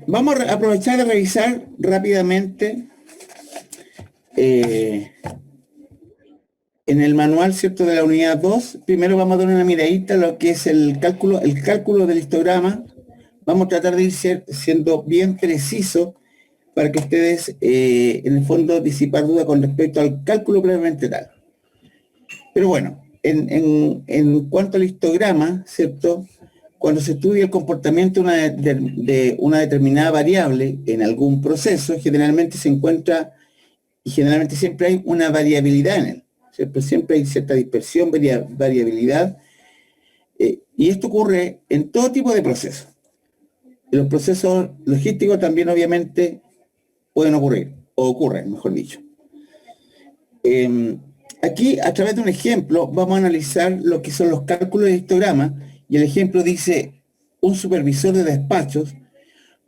vamos a aprovechar de revisar rápidamente en el manual, ¿cierto?, de la unidad 2. Primero vamos a dar una miradita a lo que es el cálculo del histograma. Vamos a tratar de ir siendo bien preciso para que ustedes, en el fondo, disipar duda con respecto al cálculo previamente tal. Pero bueno, en cuanto al histograma, ¿cierto?, cuando se estudia el comportamiento de una determinada variable en algún proceso, generalmente se encuentra, y generalmente siempre hay una variabilidad en él, ¿cierto? Siempre hay cierta dispersión, variabilidad, y esto ocurre en todo tipo de procesos. Los procesos logísticos también obviamente pueden ocurrir, o ocurren, mejor dicho. Aquí, a través de un ejemplo, vamos a analizar lo que son los cálculos de histograma, y el ejemplo dice: un supervisor de despachos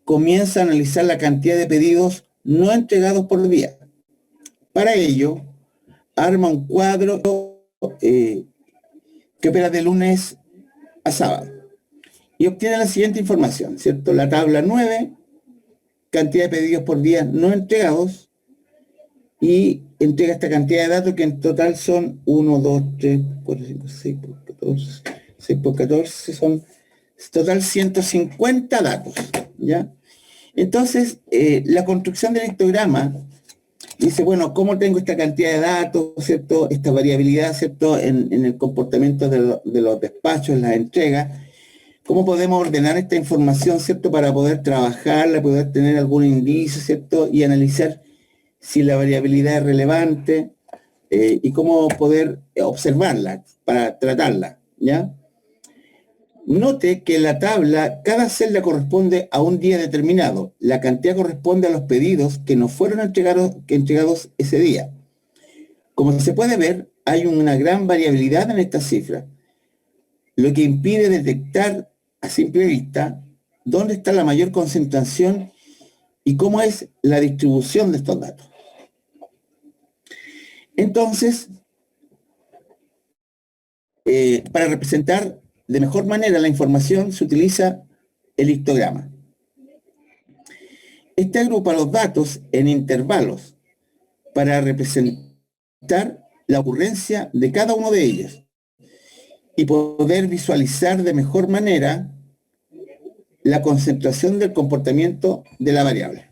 comienza a analizar la cantidad de pedidos no entregados por día. Para ello, arma un cuadro que opera de lunes a sábado y obtiene la siguiente información, ¿cierto? La tabla 9, cantidad de pedidos por día no entregados, y entrega esta cantidad de datos que en total son 1, 2, 3, 4, 5, 6 por 14, 6 por 14, son total 150 datos, ¿ya? Entonces, la construcción del histograma dice, bueno, ¿cómo tengo esta cantidad de datos, ¿cierto?, esta variabilidad, ¿cierto?, en el comportamiento de los despachos, en las entregas? ¿Cómo podemos ordenar esta información, ¿cierto?, para poder trabajarla, poder tener algún indicio, ¿cierto?, y analizar si la variabilidad es relevante, y cómo poder observarla para tratarla, ¿ya? Note que en la tabla cada celda corresponde a un día determinado. La cantidad corresponde a los pedidos que no fueron entregados ese día. Como se puede ver, hay una gran variabilidad en esta cifra, lo que impide detectar a simple vista dónde está la mayor concentración y cómo es la distribución de estos datos. Entonces, para representar de mejor manera la información se utiliza el histograma. Este agrupa los datos en intervalos para representar la ocurrencia de cada uno de ellos y poder visualizar de mejor manera la concentración del comportamiento de la variable.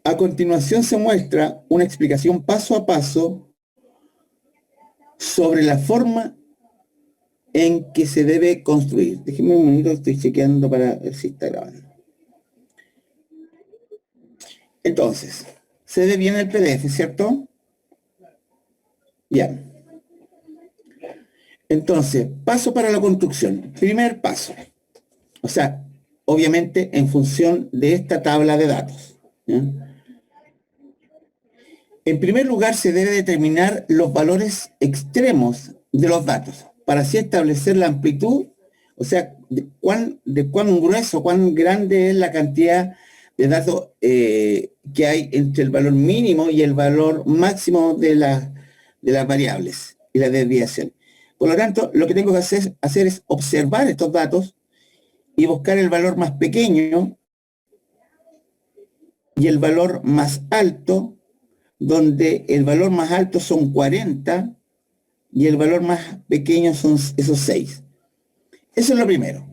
A continuación se muestra una explicación paso a paso sobre la forma en que se debe construir. Déjenme un minuto, estoy chequeando para ver si está grabando. Entonces, se ve bien el PDF, ¿cierto? Ya. Entonces, paso para la construcción. Primer paso. O sea, obviamente en función de esta tabla de datos, ¿ya? En primer lugar, se debe determinar los valores extremos de los datos, para así establecer la amplitud, o sea, de cuán grueso, cuán grande es la cantidad de datos que hay entre el valor mínimo y el valor máximo de las variables y la desviación. Por lo tanto, lo que tengo que hacer es observar estos datos y buscar el valor más pequeño y el valor más alto, donde el valor más alto son 40 y el valor más pequeño son esos 6. Eso es lo primero.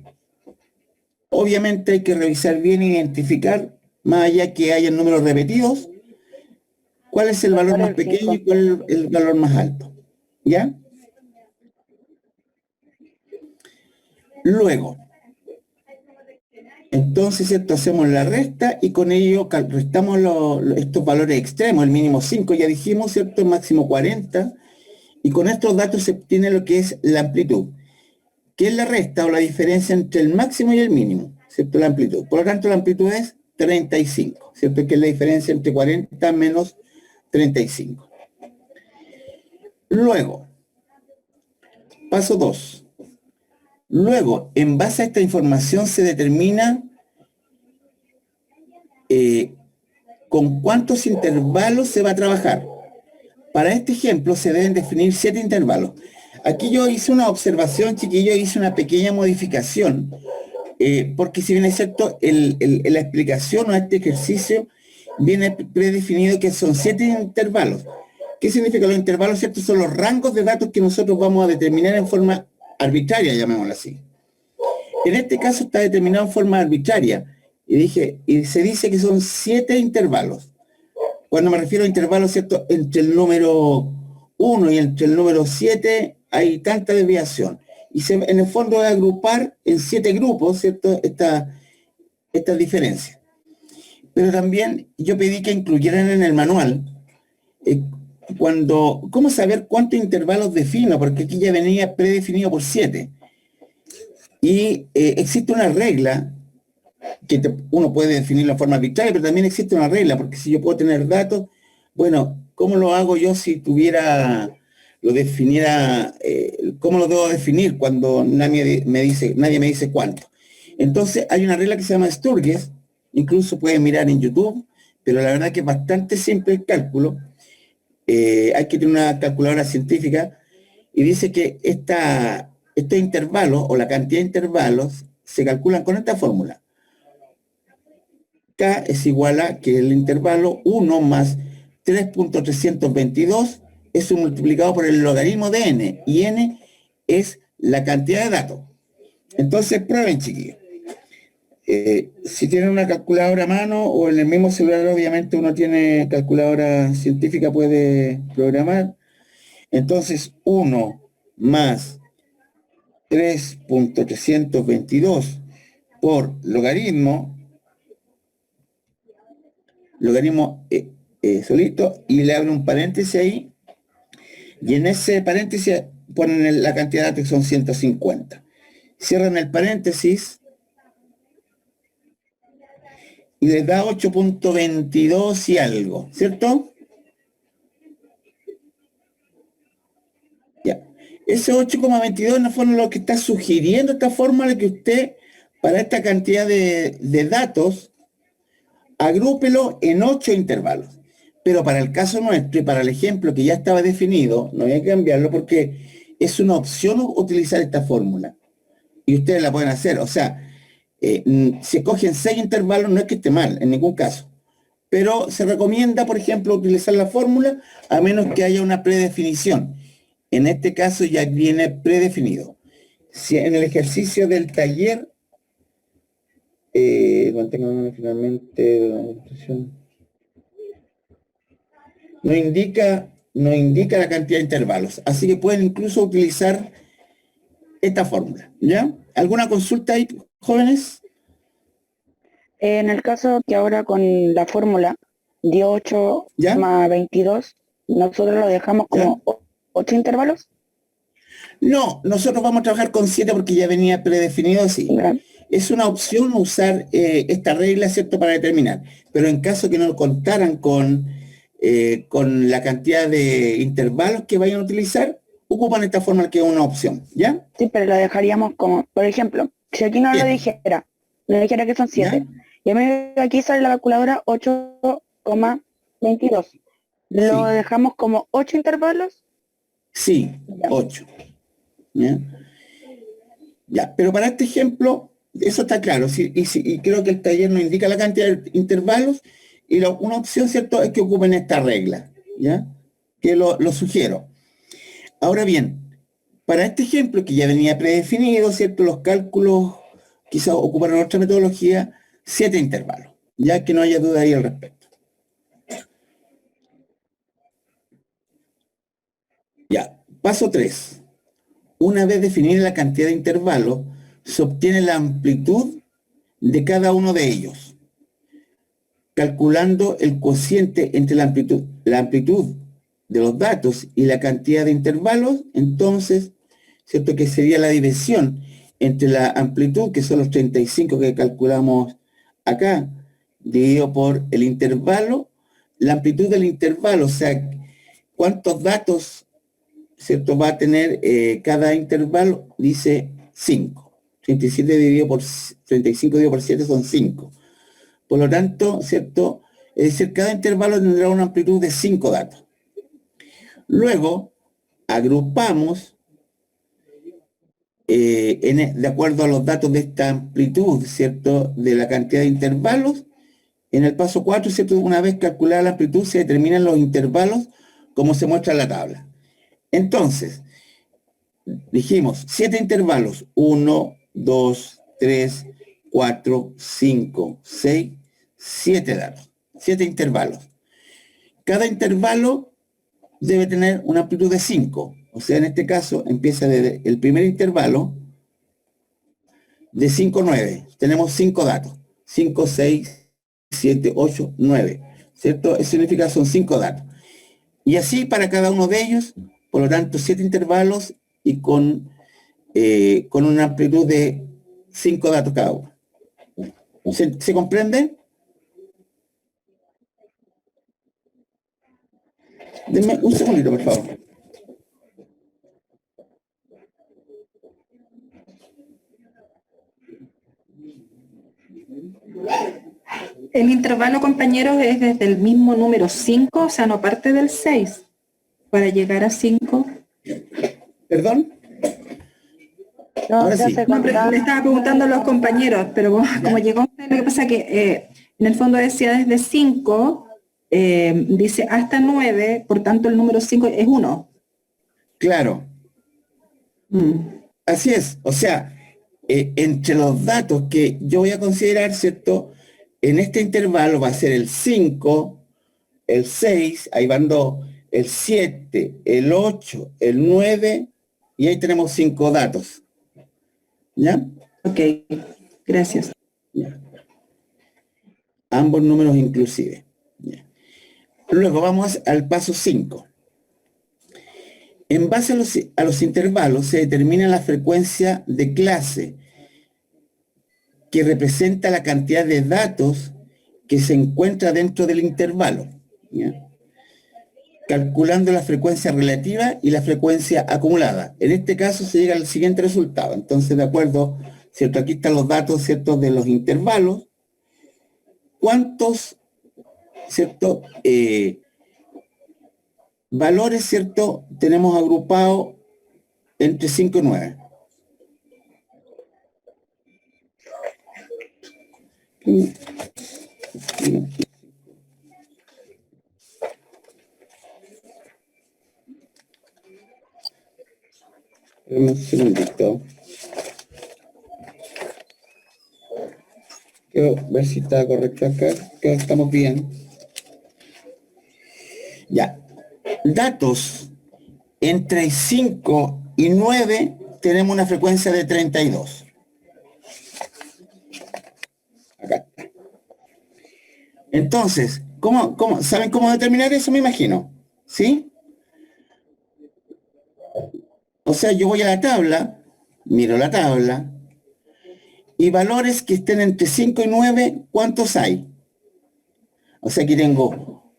Obviamente hay que revisar bien e identificar, más allá que hayan números repetidos, cuál es el valor más pequeño y cuál es el valor más alto. ¿Ya? Luego, entonces esto hacemos la resta y con ello restamos estos valores extremos, el mínimo 5 ya dijimos, ¿cierto? El máximo 40, y con estos datos se obtiene lo que es la amplitud, que es la resta o la diferencia entre el máximo y el mínimo, ¿cierto? La amplitud. Por lo tanto, la amplitud es 35, ¿cierto? Que es la diferencia entre 40 menos 35. Luego, paso 2. Luego, en base a esta información se determina con cuántos intervalos se va a trabajar. Para este ejemplo se deben definir 7 intervalos. Aquí yo hice una observación, chiquillo, hice una pequeña modificación, porque si bien es cierto, la explicación o este ejercicio viene predefinido que son 7 intervalos. ¿Qué significa los intervalos? ¿Cierto? Son los rangos de datos que nosotros vamos a determinar en forma arbitraria, llamémoslo así. En este caso está determinado en forma arbitraria, y se dice que son 7 intervalos. Cuando me refiero a intervalos, ¿cierto? Entre el número 1 y entre el número 7 hay tanta desviación. Y en el fondo es agrupar en 7 grupos, ¿cierto? Esta diferencia. Pero también yo pedí que incluyeran en el manual cómo saber cuántos intervalos defino, porque aquí ya venía predefinido por 7. Y existe una regla que uno puede definir la forma arbitraria, pero también existe una regla, porque si yo puedo tener datos, bueno, ¿cómo lo hago yo si lo definiera, cómo lo debo definir cuando nadie me dice cuánto? Entonces hay una regla que se llama Sturges, incluso pueden mirar en YouTube, pero la verdad que es bastante simple el cálculo. Hay que tener una calculadora científica, y dice que estos intervalos o la cantidad de intervalos se calculan con esta fórmula. K es igual a que el intervalo 1 más 3.322 es multiplicado por el logaritmo de n, y n es la cantidad de datos. Entonces prueben, chiquillos. Si tienen una calculadora a mano o en el mismo celular, obviamente uno tiene calculadora científica, puede programar. Entonces 1 más 3.322 por logaritmo solito, y le abro un paréntesis ahí, y en ese paréntesis ponen la cantidad de datos, que son 150. Cierran el paréntesis y les da 8.22 y algo, ¿cierto? Ya. Ese 8,22 en el fondo lo que está sugiriendo esta fórmula es que usted, para esta cantidad de datos, agrúpelo en 8 intervalos. Pero para el caso nuestro y para el ejemplo que ya estaba definido, no hay que cambiarlo porque es una opción utilizar esta fórmula. Y ustedes la pueden hacer. O sea, si escogen 6 intervalos no es que esté mal, en ningún caso. Pero se recomienda, por ejemplo, utilizar la fórmula a menos que haya una predefinición. En este caso ya viene predefinido. Si en el ejercicio del taller, mantengan finalmente no indica la cantidad de intervalos. Así que pueden incluso utilizar esta fórmula, ¿ya? ¿Alguna consulta ahí, jóvenes? En el caso que ahora con la fórmula dio 8 ¿Ya? más 22, nosotros lo dejamos como 8 intervalos. No, nosotros vamos a trabajar con 7 porque ya venía predefinido así. ¿Verdad? Es una opción usar esta regla, ¿cierto?, para determinar. Pero en caso que no contaran con la cantidad de intervalos que vayan a utilizar, ocupan esta fórmula, que es una opción, ¿ya? Sí, pero lo dejaríamos como, por ejemplo, si aquí no lo Bien. dijera, no dijera que son 7, ¿Ya? y a mí aquí sale la calculadora 8,22. ¿Lo Sí, dejamos como 8 intervalos? sí, Ya. 8. ¿Ya? Ya, pero para este ejemplo, eso está claro, sí, y creo que el taller nos indica la cantidad de intervalos, y una opción, ¿cierto?, es que ocupen esta regla, ¿ya? Que lo sugiero. Ahora bien, para este ejemplo que ya venía predefinido, ¿cierto?, los cálculos quizás ocuparon otra metodología, 7 intervalos, ya que no haya duda ahí al respecto. Ya, paso 3. Una vez definida la cantidad de intervalos, se obtiene la amplitud de cada uno de ellos, calculando el cociente entre la amplitud de los datos y la cantidad de intervalos. Entonces, ¿cierto?, que sería la división entre la amplitud, que son los 35 que calculamos acá, dividido por el intervalo, la amplitud del intervalo, o sea, cuántos datos, ¿cierto?, va a tener cada intervalo, dice 5. 35 dividido por 7 son 5. Por lo tanto, ¿cierto? Es decir, cada intervalo tendrá una amplitud de 5 datos. Luego, agrupamos de acuerdo a los datos de esta amplitud, ¿cierto? De la cantidad de intervalos. En el paso 4, ¿cierto? Una vez calculada la amplitud, se determinan los intervalos como se muestra en la tabla. Entonces, dijimos 7 intervalos: 1, 2, 3, 4, 5, 6, 7 datos, 7 intervalos. Cada intervalo debe tener una amplitud de 5. O sea, en este caso empieza desde el primer intervalo de 5 a 9. Tenemos 5 datos: 5, 6, 7, 8, 9. ¿Cierto? Eso significa son 5 datos. Y así para cada uno de ellos, por lo tanto, 7 intervalos y con una amplitud de 5 datos cada uno. ¿Se comprende? Denme un segundito, por favor. El intervalo, compañeros, es desde el mismo número 5, o sea, no parte del 6, para llegar a 5. ¿Perdón? No, Ahora ya sí. se No, pero contaba. le estaba preguntando a los compañeros, pero como llegó usted, lo que pasa es que en el fondo decía desde 5, dice hasta 9, por tanto el número 5 es 1. Claro. Así es. O sea, entre los datos que yo voy a considerar, ¿cierto? En este intervalo va a ser el 5, el 6, ahí van 2, el 7, el 8, el 9, y ahí tenemos 5 datos. ¿Ya? Ok, gracias. Ya. Ambos números inclusive. Ya. Luego vamos al paso 5. En base a los intervalos se determina la frecuencia de clase que representa la cantidad de datos que se encuentra dentro del intervalo, ¿ya? Calculando la frecuencia relativa y la frecuencia acumulada. En este caso se llega al siguiente resultado. Entonces, de acuerdo, ¿cierto? Aquí están los datos, ¿cierto? De los intervalos. ¿Cuántos, ¿cierto? Valores, ¿cierto? Tenemos agrupados entre 5 y 9. Un segundito. Quiero ver si está correcto acá, que estamos bien. Ya. Datos entre 5 y 9 tenemos una frecuencia de 32. Acá está. Entonces, ¿saben cómo determinar eso? Me imagino. ¿Sí? O sea, yo voy a la tabla, miro la tabla, y valores que estén entre 5 y 9, ¿cuántos hay? O sea, aquí tengo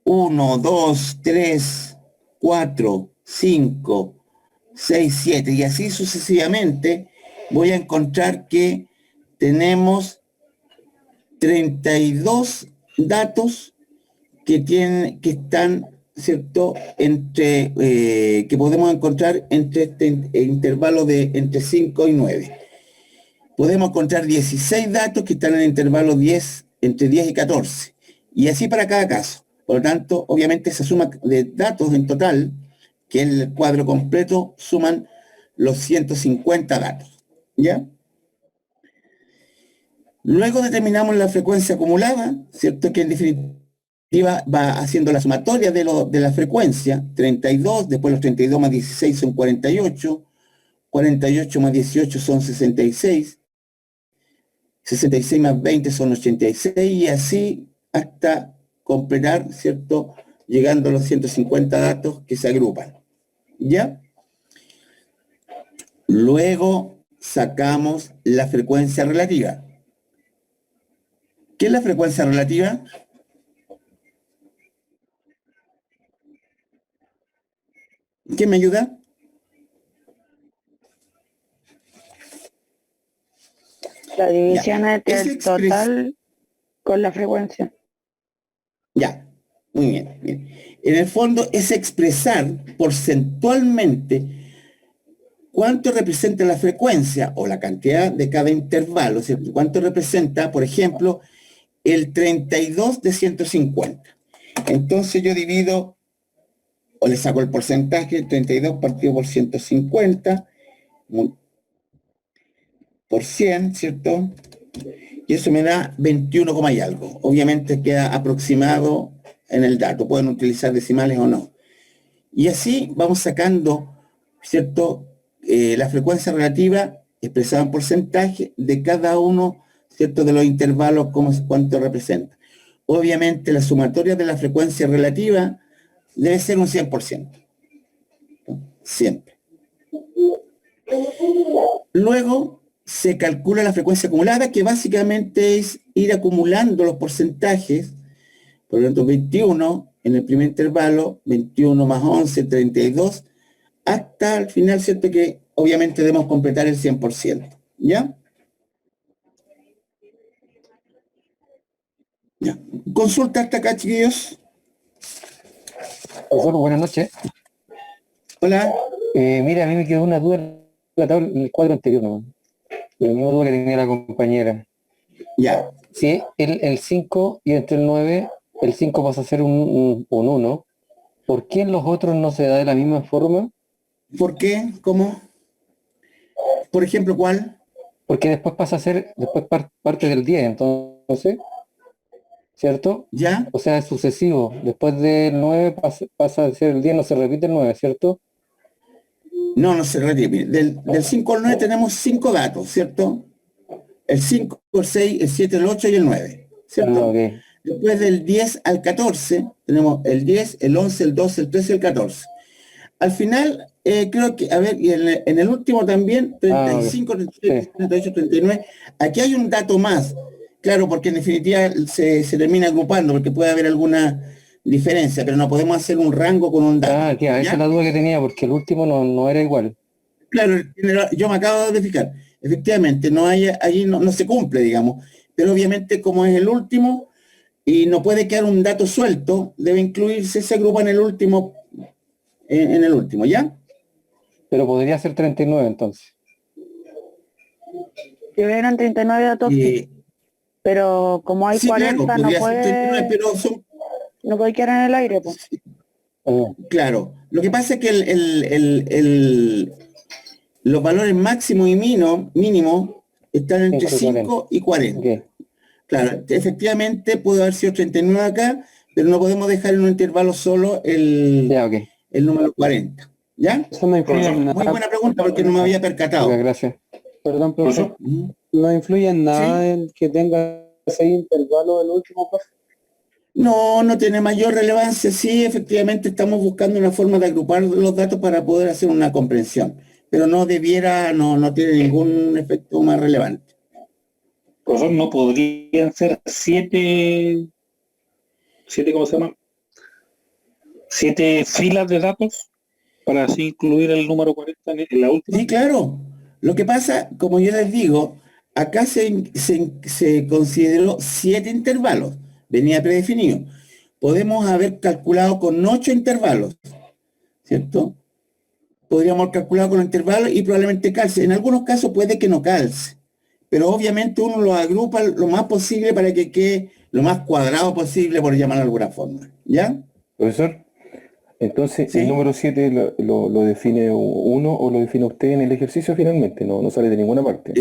1, 2, 3, 4, 5, 6, 7, y así sucesivamente voy a encontrar que tenemos 32 datos que están, ¿cierto? Que podemos encontrar entre este intervalo de entre 5 y 9. Podemos encontrar 16 datos que están en el intervalo entre 10 y 14. Y así para cada caso. Por lo tanto, obviamente esa suma de datos en total, que es el cuadro completo, suman los 150 datos. ¿Ya? Luego determinamos la frecuencia acumulada, ¿cierto? Que en definitiva va haciendo la sumatoria de la frecuencia, 32, después los 32 más 16 son 48, 48 más 18 son 66, 66 más 20 son 86, y así hasta completar, ¿cierto? Llegando a los 150 datos que se agrupan. ¿Ya? Luego sacamos la frecuencia relativa. ¿Qué es la frecuencia relativa? ¿Quién me ayuda? La división entre Esa el total con la frecuencia. Ya, muy bien, bien. En el fondo es expresar porcentualmente cuánto representa la frecuencia o la cantidad de cada intervalo, ¿cierto? Cuánto representa, por ejemplo, el 32 de 150. Entonces yo divido, o le saco el porcentaje, 32 partido por 150, por 100, ¿cierto? Y eso me da 21, y algo. Obviamente queda aproximado en el dato, pueden utilizar decimales o no. Y así vamos sacando, ¿cierto? La frecuencia relativa expresada en porcentaje de cada uno, ¿cierto? De los intervalos, cuánto representa. Obviamente la sumatoria de la frecuencia relativa debe ser un 100%. Siempre. Luego se calcula la frecuencia acumulada, que básicamente es ir acumulando los porcentajes. Por lo tanto, 21 en el primer intervalo, 21 más 11, 32, hasta el final, ¿cierto? Que obviamente debemos completar el 100%. ¿Ya? Ya. Consulta hasta acá, chiquillos. Profesor, buenas noches. Hola. Mira, a mí me quedó una duda en la tabla, en el cuadro anterior, ¿no? La misma duda que tenía la compañera. Ya. Si el 5 y entre el 9, el 5 pasa a ser un 1, ¿por qué en los otros no se da de la misma forma? ¿Por qué? ¿Cómo? Por ejemplo, ¿cuál? Porque después pasa a ser, parte del 10, entonces, ¿cierto? ¿Ya? O sea, es sucesivo. Después del 9 pasa a ser el 10, no se repite el 9, ¿cierto? No, no se repite. Del 5 al 9 tenemos 5 datos, ¿cierto? El 5, el 6, el 7, el 8 y el 9, ¿cierto? Okay. Después del 10 al 14 tenemos el 10, el 11, el 12, el 13 y el 14. Al final, creo que, a ver, y en el último también, 35, 36, 38, 39, aquí hay un dato más. Claro, porque en definitiva se termina agrupando, porque puede haber alguna diferencia, pero no podemos hacer un rango con un dato. Esa es la duda que tenía, porque el último no era igual. Claro, yo me acabo de fijar. Efectivamente, no hay, allí no se cumple, digamos. Pero obviamente, como es el último, y no puede quedar un dato suelto, debe incluirse ese grupo en el último, ¿ya? Pero podría ser 39 entonces. Si hubieran 39 datos, pero como hay sí, 40, claro, no ser 39, pero no puede quedar en el aire, pues. Claro, lo que pasa es que los valores máximo y mínimo están entre 5 y 40. Okay. Claro, efectivamente puede haber sido 39 acá, pero no podemos dejar en un intervalo solo el número 40. ¿Ya? Eso no influye en nada. Muy buena pregunta porque no me había percatado. Okay, gracias. Perdón, profesor. ¿No influye en nada el que tenga 6 intervalos el último paso? No tiene mayor relevancia. Sí, efectivamente estamos buscando una forma de agrupar los datos para poder hacer una comprensión, pero no tiene ningún efecto más relevante. Profesor, ¿no podrían ser 7, ¿cómo se llama? 7 filas de datos para así incluir el número 40 en la última? Sí, claro. Lo que pasa, como yo les digo, acá se consideró 7 intervalos, venía predefinido. Podemos haber calculado con 8 intervalos, ¿cierto? Podríamos haber calculado con intervalos y probablemente calce. En algunos casos puede que no calce, pero obviamente uno lo agrupa lo más posible para que quede lo más cuadrado posible, por llamarlo de alguna forma. ¿Ya? Profesor, entonces ¿Sí? el número 7 lo define uno o lo define usted en el ejercicio finalmente, no sale de ninguna parte.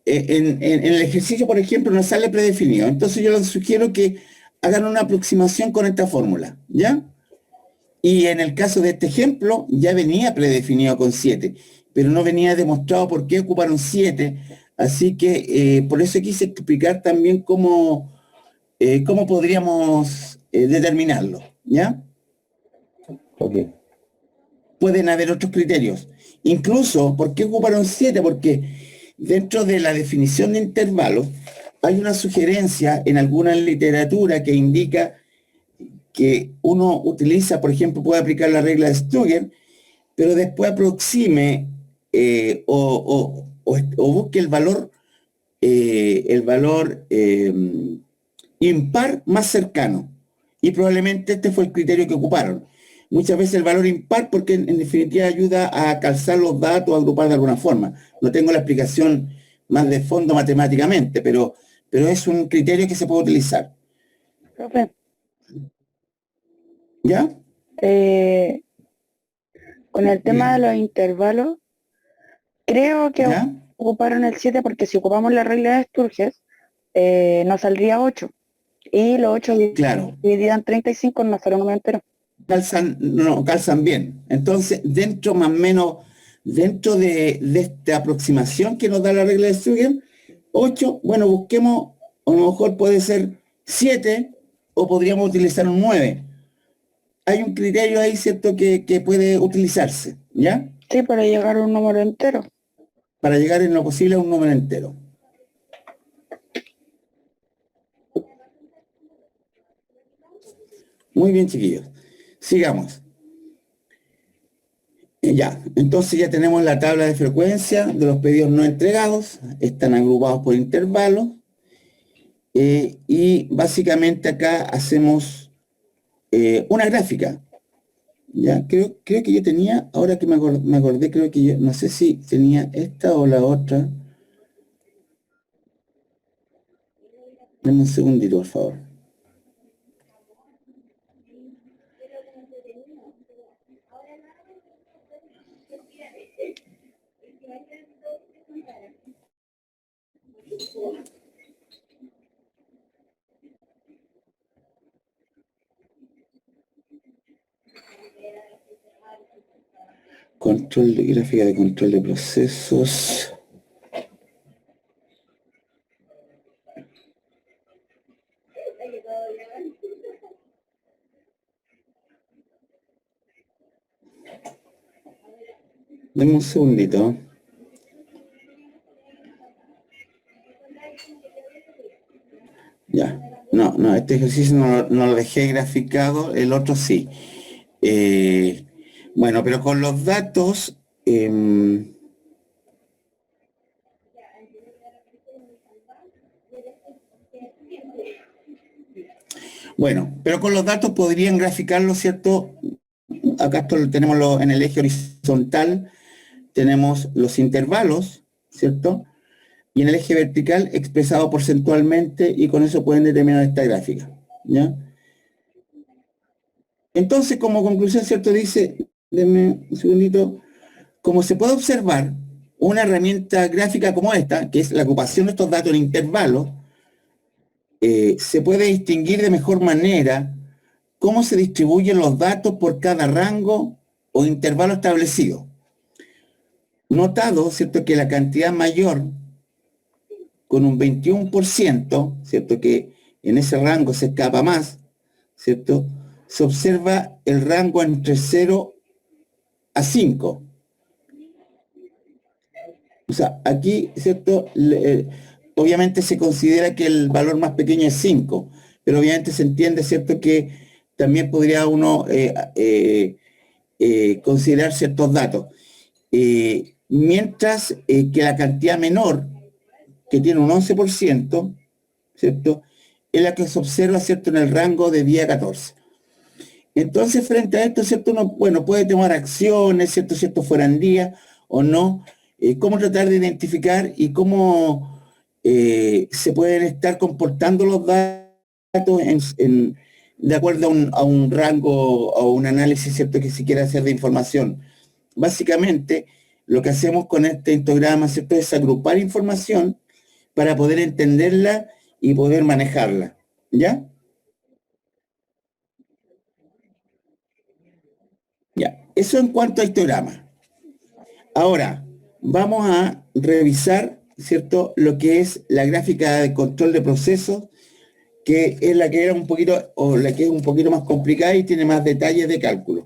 En el ejercicio, por ejemplo, no sale predefinido. Entonces yo les sugiero que hagan una aproximación con esta fórmula, ¿ya? Y en el caso de este ejemplo, ya venía predefinido con 7, pero no venía demostrado por qué ocuparon 7. Así que por eso quise explicar también cómo podríamos determinarlo, ¿ya? Ok. Pueden haber otros criterios. Incluso, ¿por qué ocuparon 7? Porque dentro de la definición de intervalos hay una sugerencia en alguna literatura que indica que uno utiliza, por ejemplo, puede aplicar la regla de Stugger, pero después aproxime o busque el valor impar más cercano. Y probablemente este fue el criterio que ocuparon. muchas veces el valor impar porque en definitiva ayuda a calzar los datos, a agrupar de alguna forma. No tengo la explicación más de fondo matemáticamente, pero es un criterio que se puede utilizar. Profe, ¿Ya? con el tema de los intervalos, creo que ¿Ya? ocuparon el 7 porque si ocupamos la regla de Sturges, nos saldría 8. Y los 8 Claro. divididos en 35 nos sale un número entero. Calzan bien. Entonces, dentro más o menos, dentro de esta aproximación que nos da la regla de Sturgeon, 8, bueno, busquemos, a lo mejor puede ser 7 o podríamos utilizar un 9. Hay un criterio ahí, ¿cierto?, que puede utilizarse, ¿ya? Sí, para llegar a un número entero. Para llegar en lo posible a un número entero. Muy bien, chiquillos. Sigamos. Ya, entonces ya tenemos la tabla de frecuencia de los pedidos no entregados. Están agrupados por intervalos. Y básicamente acá hacemos una gráfica. Ya, creo que yo tenía, ahora que me acordé, creo que yo, no sé si tenía esta o la otra. Dame un segundito, por favor. Control de gráfica de control de procesos. Dame un segundito. Ya. No, este ejercicio no lo dejé graficado, el otro sí. Bueno, pero con los datos... bueno, pero con los datos podrían graficarlo, ¿cierto? Acá tenemos en el eje horizontal, tenemos los intervalos, ¿cierto? Y en el eje vertical expresado porcentualmente y con eso pueden determinar esta gráfica, ¿ya? Entonces, como conclusión, ¿cierto? Dice, denme un segundito, como se puede observar, una herramienta gráfica como esta, que es la ocupación de estos datos en intervalos, se puede distinguir de mejor manera cómo se distribuyen los datos por cada rango o intervalo establecido. Notado, ¿cierto?, que la cantidad mayor, con un 21%, ¿cierto?, que en ese rango se escapa más, ¿cierto?, se observa el rango entre 0 a 5. O sea, aquí, ¿cierto?, obviamente se considera que el valor más pequeño es 5, pero obviamente se entiende, ¿cierto?, que también podría uno considerar ciertos datos. Mientras que la cantidad menor, que tiene un 11%, ¿cierto?, es la que se observa, ¿cierto?, en el rango de 10 a 14. Entonces, frente a esto, ¿cierto?, uno, bueno, puede tomar acciones, ¿cierto?, si esto fueran días o no, cómo tratar de identificar y cómo se pueden estar comportando los datos de acuerdo a un rango o un análisis, ¿cierto?, que se quiera hacer de información. Básicamente, lo que hacemos con este histograma, ¿cierto?, es agrupar información para poder entenderla y poder manejarla, ¿ya? Ya, eso en cuanto a histograma. Ahora, vamos a revisar, ¿cierto?, lo que es la gráfica de control de procesos, que es la que era un poquito, o la que es un poquito más complicada y tiene más detalles de cálculo.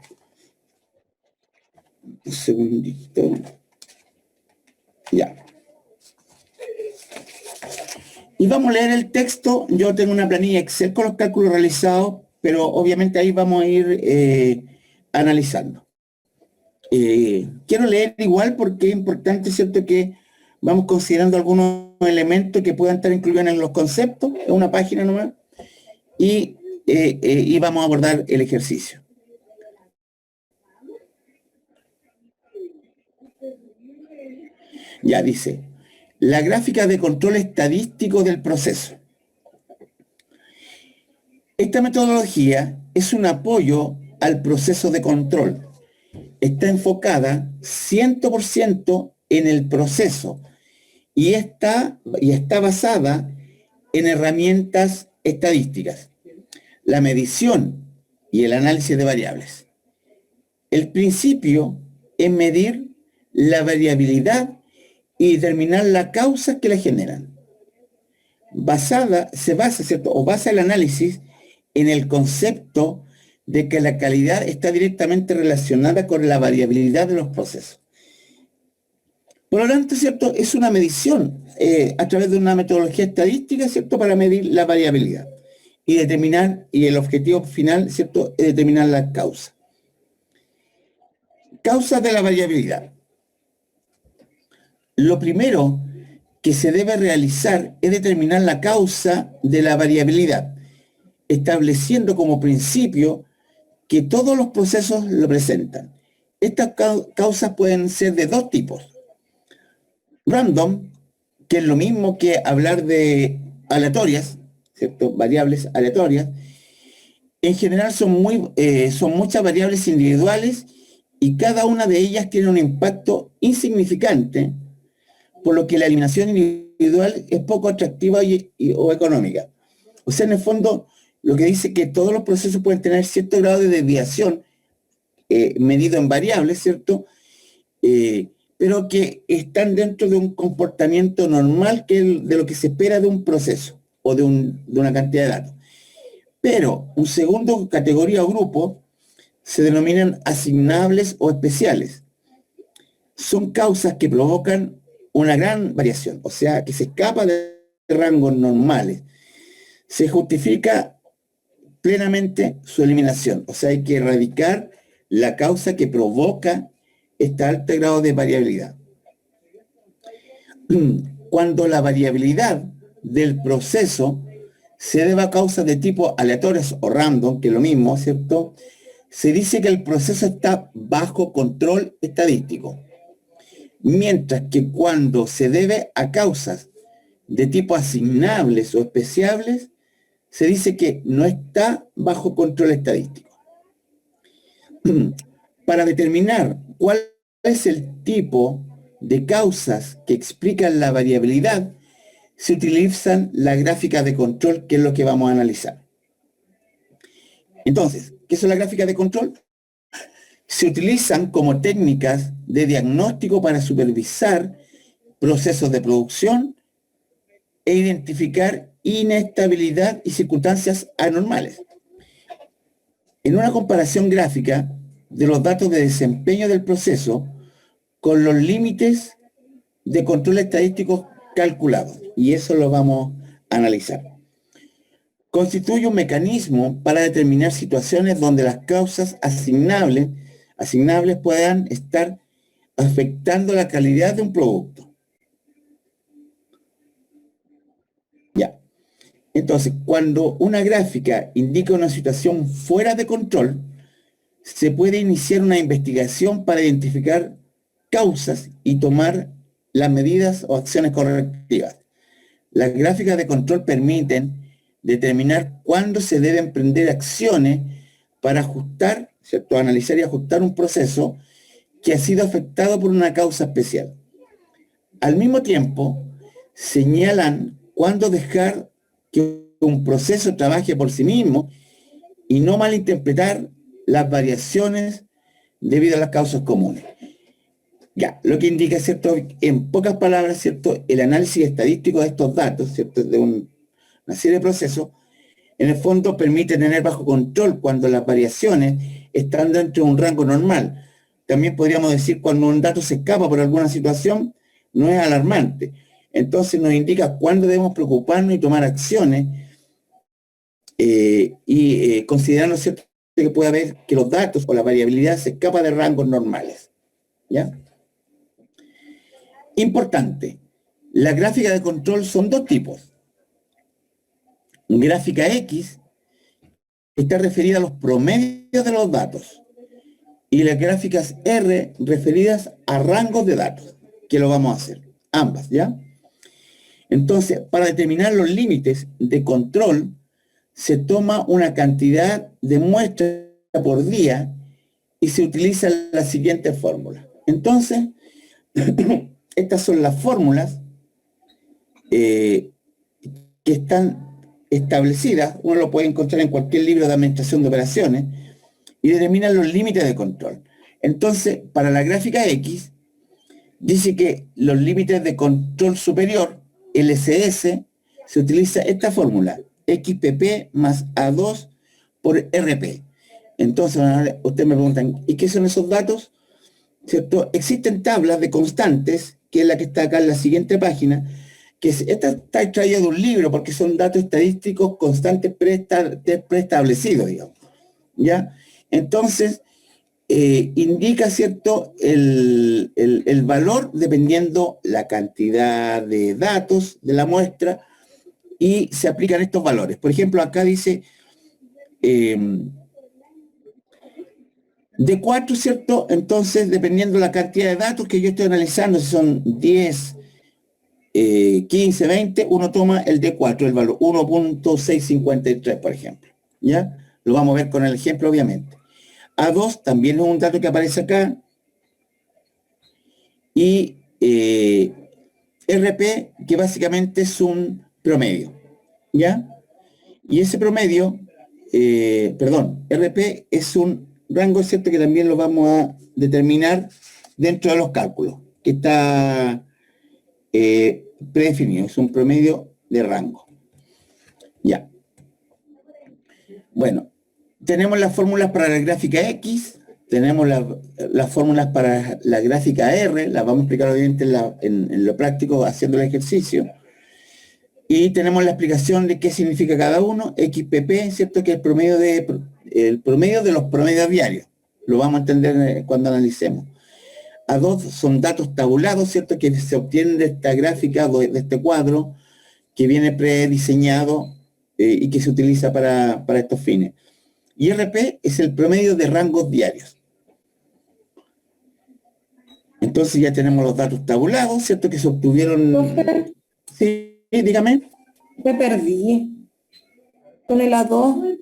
Un segundito. Ya. Y vamos a leer el texto. Yo tengo una planilla Excel con los cálculos realizados, pero obviamente ahí vamos a ir analizando. Quiero leer igual porque es importante, ¿cierto?, que vamos considerando algunos elementos que puedan estar incluidos en los conceptos, en una página nomás, y vamos a abordar el ejercicio. Ya dice, la gráfica de control estadístico del proceso. Esta metodología es un apoyo al proceso de control. Está enfocada 100% en el proceso y está basada en herramientas estadísticas, la medición y el análisis de variables. El principio es medir la variabilidad y determinar las causas que la generan. Se basa, ¿cierto? O basa el análisis en el concepto de que la calidad está directamente relacionada con la variabilidad de los procesos. Por lo tanto, ¿cierto? Es una medición a través de una metodología estadística, ¿cierto? Para medir la variabilidad y determinar, y el objetivo final, ¿cierto? Es determinar las causas. Causas de la variabilidad. Lo primero que se debe realizar es determinar la causa de la variabilidad, estableciendo como principio que todos los procesos lo presentan. Estas causas pueden ser de dos tipos. Random, que es lo mismo que hablar de aleatorias, ¿cierto? Variables aleatorias. En general son muchas variables individuales y cada una de ellas tiene un impacto insignificante, por lo que la eliminación individual es poco atractiva o económica. O sea, en el fondo, lo que dice que todos los procesos pueden tener cierto grado de desviación medido en variables, ¿cierto? Pero que están dentro de un comportamiento normal de lo que se espera de un proceso o de una cantidad de datos. Pero un segundo categoría o grupo se denominan asignables o especiales. Son causas que provocan una gran variación, o sea, que se escapa de rangos normales. Se justifica plenamente su eliminación, o sea, hay que erradicar la causa que provoca este alto grado de variabilidad. Cuando la variabilidad del proceso se debe a causas de tipo aleatorias o random, que es lo mismo, ¿cierto? Se dice que el proceso está bajo control estadístico. Mientras que cuando se debe a causas de tipo asignables o especiales, se dice que no está bajo control estadístico. Para determinar cuál es el tipo de causas que explican la variabilidad, se utilizan las gráficas de control, que es lo que vamos a analizar. Entonces, ¿qué son las gráficas de control? Se utilizan como técnicas de diagnóstico para supervisar procesos de producción e identificar inestabilidad y circunstancias anormales. En una comparación gráfica de los datos de desempeño del proceso con los límites de control estadístico calculados, y eso lo vamos a analizar. Constituye un mecanismo para determinar situaciones donde las causas asignables puedan estar afectando la calidad de un producto. Ya. Entonces, cuando una gráfica indica una situación fuera de control, se puede iniciar una investigación para identificar causas y tomar las medidas o acciones correctivas. Las gráficas de control permiten determinar cuándo se deben emprender acciones para ajustar, ¿cierto? Analizar y ajustar un proceso que ha sido afectado por una causa especial. Al mismo tiempo, señalan cuándo dejar que un proceso trabaje por sí mismo y no malinterpretar las variaciones debido a las causas comunes. Ya, lo que indica, ¿cierto? En pocas palabras, ¿cierto? El análisis estadístico de estos datos, ¿cierto? De una serie de procesos, en el fondo permite tener bajo control cuando las variaciones están dentro de un rango normal. También podríamos decir cuando un dato se escapa por alguna situación, no es alarmante. Entonces nos indica cuándo debemos preocuparnos y tomar acciones considerando, ¿cierto?, que puede haber que los datos o la variabilidad se escapa de rangos normales. ¿Ya? Importante, las gráficas de control son dos tipos. Gráfica X está referida a los promedios de los datos y las gráficas R referidas a rangos de datos, que lo vamos a hacer. ambas, ¿ya? Entonces, para determinar los límites de control, se toma una cantidad de muestras por día y se utiliza la siguiente fórmula. Entonces, estas son las fórmulas que están establecidas, uno lo puede encontrar en cualquier libro de administración de operaciones, y determinan los límites de control. Entonces, para la gráfica X, dice que los límites de control superior, LCS, se utiliza esta fórmula, XPP más A2 por RP. Entonces, ustedes me preguntan, ¿y qué son esos datos? ¿Cierto? Existen tablas de constantes, que es la que está acá en la siguiente página, que esta está extraída de un libro, porque son datos estadísticos constantes preestablecidos, digamos. ¿Ya? Entonces, indica, ¿cierto?, el valor dependiendo la cantidad de datos de la muestra y se aplican estos valores. Por ejemplo, acá dice D4, ¿cierto? Entonces, dependiendo la cantidad de datos que yo estoy analizando, si son 10, 15, 20, uno toma el D4, el valor 1.653, por ejemplo. ¿Ya? Lo vamos a ver con el ejemplo, obviamente. A2 también es un dato que aparece acá. Y RP, que básicamente es un promedio. ¿Ya? Y ese promedio, RP es un rango, ¿cierto?, que también lo vamos a determinar dentro de los cálculos, que está predefinido, es un promedio de rango. Ya. Bueno, tenemos las fórmulas para la gráfica X, tenemos las fórmulas para la gráfica R, las vamos a explicar obviamente en lo práctico haciendo el ejercicio. Y tenemos la explicación de qué significa cada uno, XPP, ¿cierto?, que es el promedio de los promedios diarios. Lo vamos a entender cuando analicemos. A2 son datos tabulados, ¿cierto?, que se obtienen de esta gráfica, de este cuadro, que viene prediseñado y que se utiliza para estos fines. Y RP es el promedio de rangos diarios. Entonces ya tenemos los datos tabulados, ¿cierto?, que se obtuvieron... Profe, Sí, dígame. me perdí con el A2.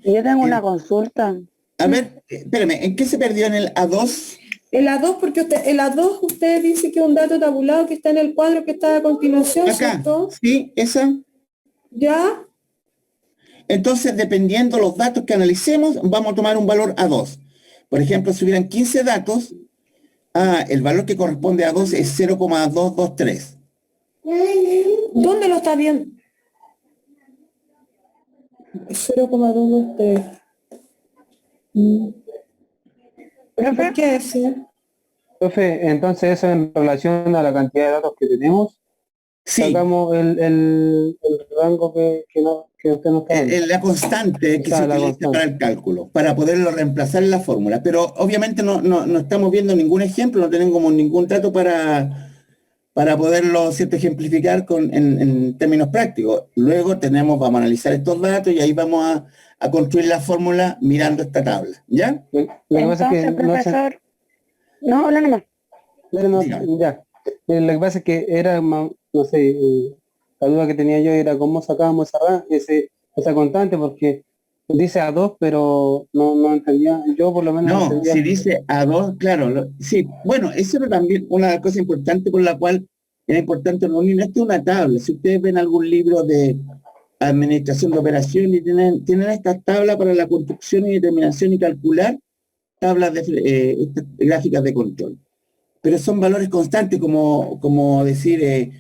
Yo tengo una consulta. A ver, espérame, ¿en qué se perdió en el A2? El A2, porque el A2 usted dice que es un dato tabulado que está en el cuadro que está a continuación, Acá, ¿cierto? sí, esa. ¿Ya? Entonces, dependiendo los datos que analicemos, vamos a tomar un valor A2. Por ejemplo, si hubieran 15 datos, el valor que corresponde a A2 es 0,223. ¿Dónde lo está viendo? 0,223. ¿Por qué ese? Profe, entonces eso en relación a la cantidad de datos que tenemos, Sí, sacamos el rango que usted nos está dando. la constante que O sea, se la utiliza constante. para el cálculo, para poderlo reemplazar en la fórmula. Pero obviamente no estamos viendo ningún ejemplo, no tenemos ningún dato para poderlo, ¿cierto?, ejemplificar en términos prácticos. Luego vamos a analizar estos datos y ahí vamos a construir la fórmula mirando esta tabla, ¿ya? Lo que pasa es Entonces, que no se- profesor, no, habla nomás. ya. Lo que pasa es que era, no sé, la duda que tenía yo era cómo sacábamos esa constante, porque dice A2, pero no entendía, yo por lo menos no No, entendía. si dice A2, claro, sí. Bueno, eso era también una cosa importante por la cual era importante reunir. Esto es una tabla. Si ustedes ven algún libro de administración de operaciones, tienen estas tablas para la construcción y determinación y calcular tablas de estas gráficas de control. Pero son valores constantes, como decir,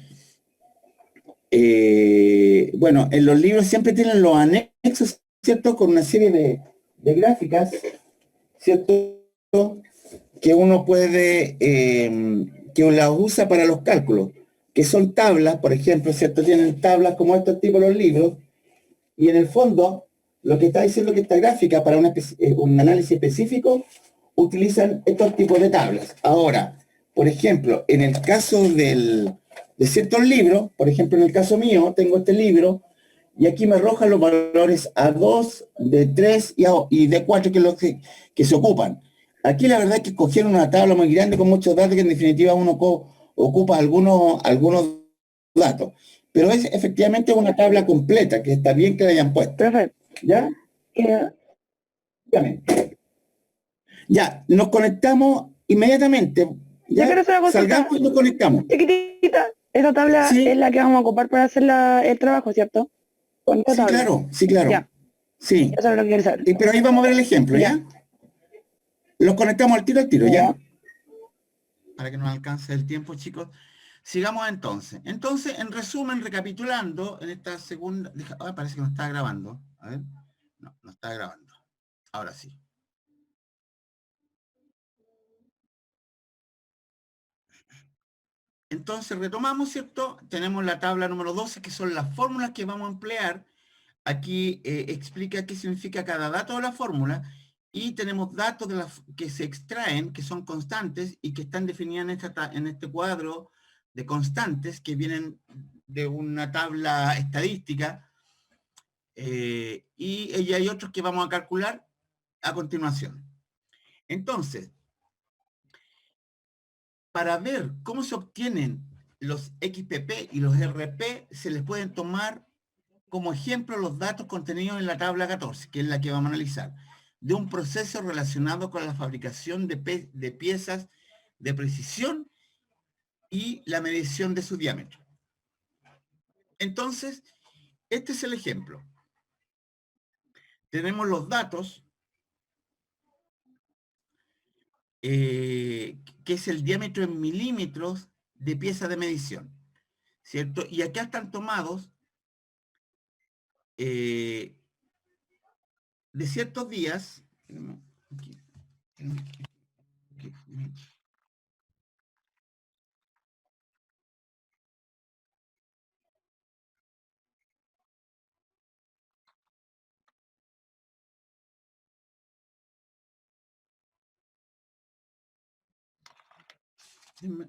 bueno, en los libros siempre tienen los anexos, ¿cierto?, con una serie de gráficas, ¿cierto?, que uno puede, que las usa para los cálculos, que son tablas, por ejemplo, ¿cierto?, tienen tablas como estos tipos de los libros, y en el fondo, lo que está diciendo que esta gráfica para un análisis específico, utilizan estos tipos de tablas. Ahora, por ejemplo, en el caso de ciertos libros, por ejemplo, en el caso mío, tengo este libro, y aquí me arrojan los valores A2, D3 y D4, que es lo que se ocupan. Aquí la verdad es que cogieron una tabla muy grande con muchos datos que en definitiva uno ocupa algunos datos. Pero es efectivamente una tabla completa, que está bien que la hayan puesto. Profe, ¿Ya? eh, Dígame. Ya, nos conectamos inmediatamente. yo quiero ¿Ya? hacer una consulta Salgamos y nos conectamos. chiquitita. Esa tabla Sí, es la que vamos a ocupar para hacer el trabajo, ¿cierto? Con esta sí, tabla. claro, sí, claro. Ya, Sí. eso es lo que quiero saber. Pero ahí vamos a ver el ejemplo, Ya. ¿ya? Los conectamos al tiro, ¿ya? Ya. Para que nos alcance el tiempo, chicos. Sigamos entonces. Entonces, en resumen, recapitulando, en esta segunda... parece que no está grabando. A ver. No, no está grabando. Ahora sí. Entonces, retomamos, ¿cierto? Tenemos la tabla número 12, que son las fórmulas que vamos a emplear. Aquí explica qué significa cada dato de la fórmula. Y tenemos datos que se extraen, que son constantes y que están definidas en este cuadro de constantes que vienen de una tabla estadística. Y hay otros que vamos a calcular a continuación. Entonces, para ver cómo se obtienen los XPP y los RP, se les pueden tomar como ejemplo los datos contenidos en la tabla 14, que es la que vamos a analizar, de un proceso relacionado con la fabricación de piezas de precisión y la medición de su diámetro. Entonces, este es el ejemplo. Tenemos los datos, que es el diámetro en milímetros de pieza de medición, ¿cierto? Y acá están tomados de ciertos días.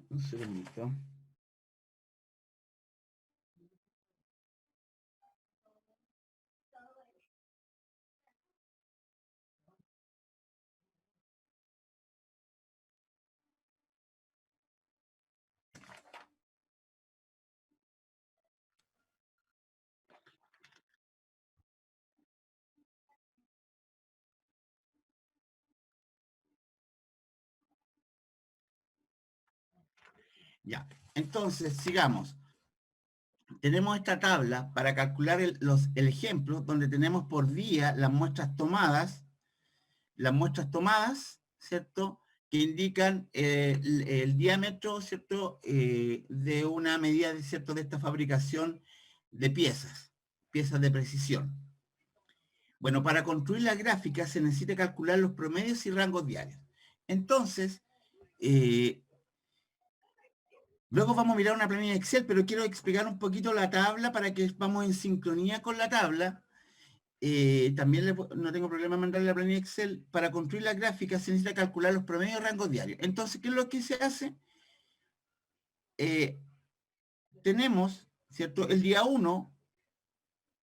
Un segundito. Ya, entonces sigamos. Tenemos esta tabla para calcular el ejemplo, donde tenemos por día las muestras tomadas, ¿cierto? Que indican el diámetro, ¿cierto? De una medida, ¿cierto? De esta fabricación de piezas de precisión. Bueno, para construir la gráfica se necesita calcular los promedios y rangos diarios. Entonces, luego vamos a mirar una planilla Excel, pero quiero explicar un poquito la tabla para que vamos en sincronía con la tabla. También no tengo problema en mandarle la planilla Excel. Para construir la gráfica se necesita calcular los promedios y rangos diarios. Entonces, ¿qué es lo que se hace? Tenemos, ¿cierto? El día 1,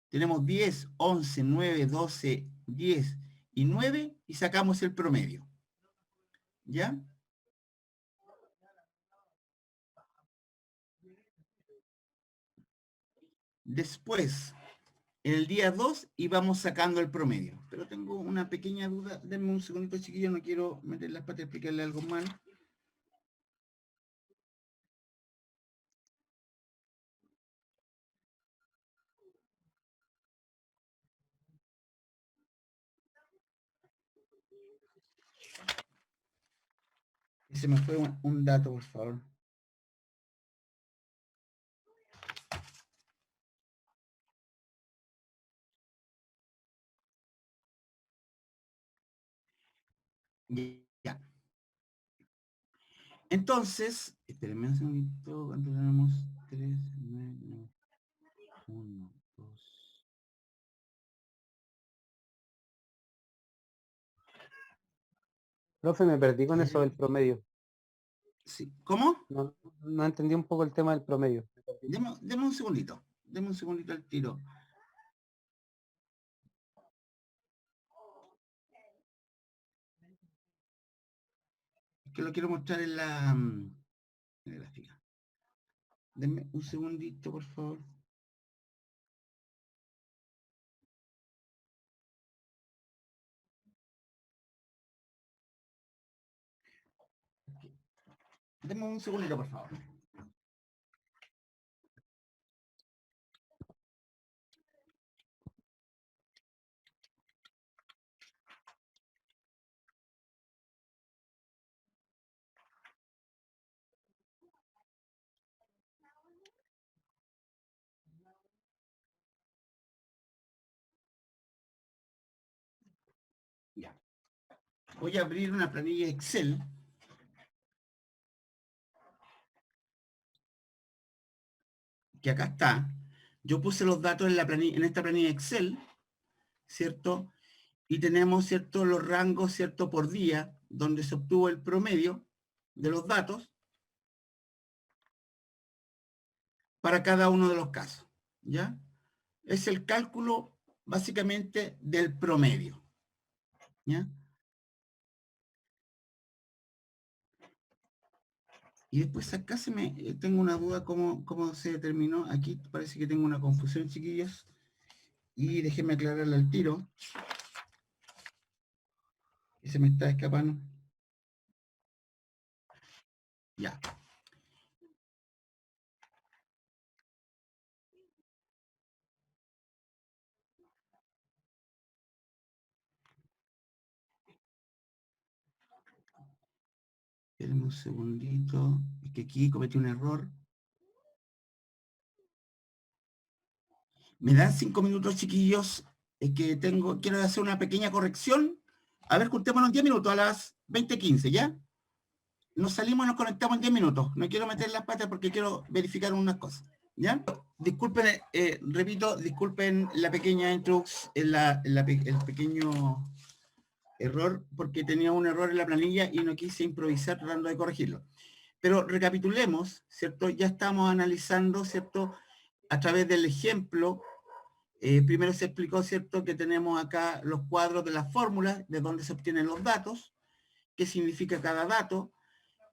tenemos 10, 11, 9, 12, 10 y 9 y sacamos el promedio. ¿Ya? Después, en el día 2 íbamos sacando el promedio. Pero tengo una pequeña duda. Denme un segundito, chiquillo. No quiero meter las patas y explicarle algo mal. Y se me fue un dato, por favor. Ya. Entonces, espérenme un segundito. ¿Cuánto tenemos? 3, 9, 1, 2. Profe, me perdí con eso del promedio. Sí. ¿Cómo? No entendí un poco el tema del promedio. Me perdí. Deme un segundito. Deme un segundito al tiro. que lo quiero mostrar en la gráfica. Denme un segundito, por favor. Denme un segundito, por favor. Ya. Voy a abrir una planilla Excel. Que acá está. Yo puse los datos en la planilla, en esta planilla Excel, ¿cierto? Y tenemos, ¿cierto?, los rangos, ¿cierto?, por día, donde se obtuvo el promedio de los datos para cada uno de los casos, ¿ya? Es el cálculo, básicamente, del promedio, ¿ya? Y después acá tengo una duda cómo se determinó. Aquí parece que tengo una confusión, chiquillos. Y déjenme aclararla al tiro. Y se me está escapando. Ya. Espérenme un segundito. Es que aquí cometí un error. Me dan 5 minutos, chiquillos. Es que quiero hacer una pequeña corrección. A ver, juntémonos 10 minutos a las 20:15, ¿ya? Nos salimos y nos conectamos en 10 minutos. No quiero meter las patas porque quiero verificar unas cosas, ¿ya? Disculpen, repito, disculpen la pequeña introducción, el pequeño error, porque tenía un error en la planilla y no quise improvisar tratando de corregirlo. Pero recapitulemos, ¿cierto? Ya estamos analizando, ¿cierto?, a través del ejemplo. Primero se explicó, ¿cierto?, que tenemos acá los cuadros de las fórmulas, de dónde se obtienen los datos, qué significa cada dato.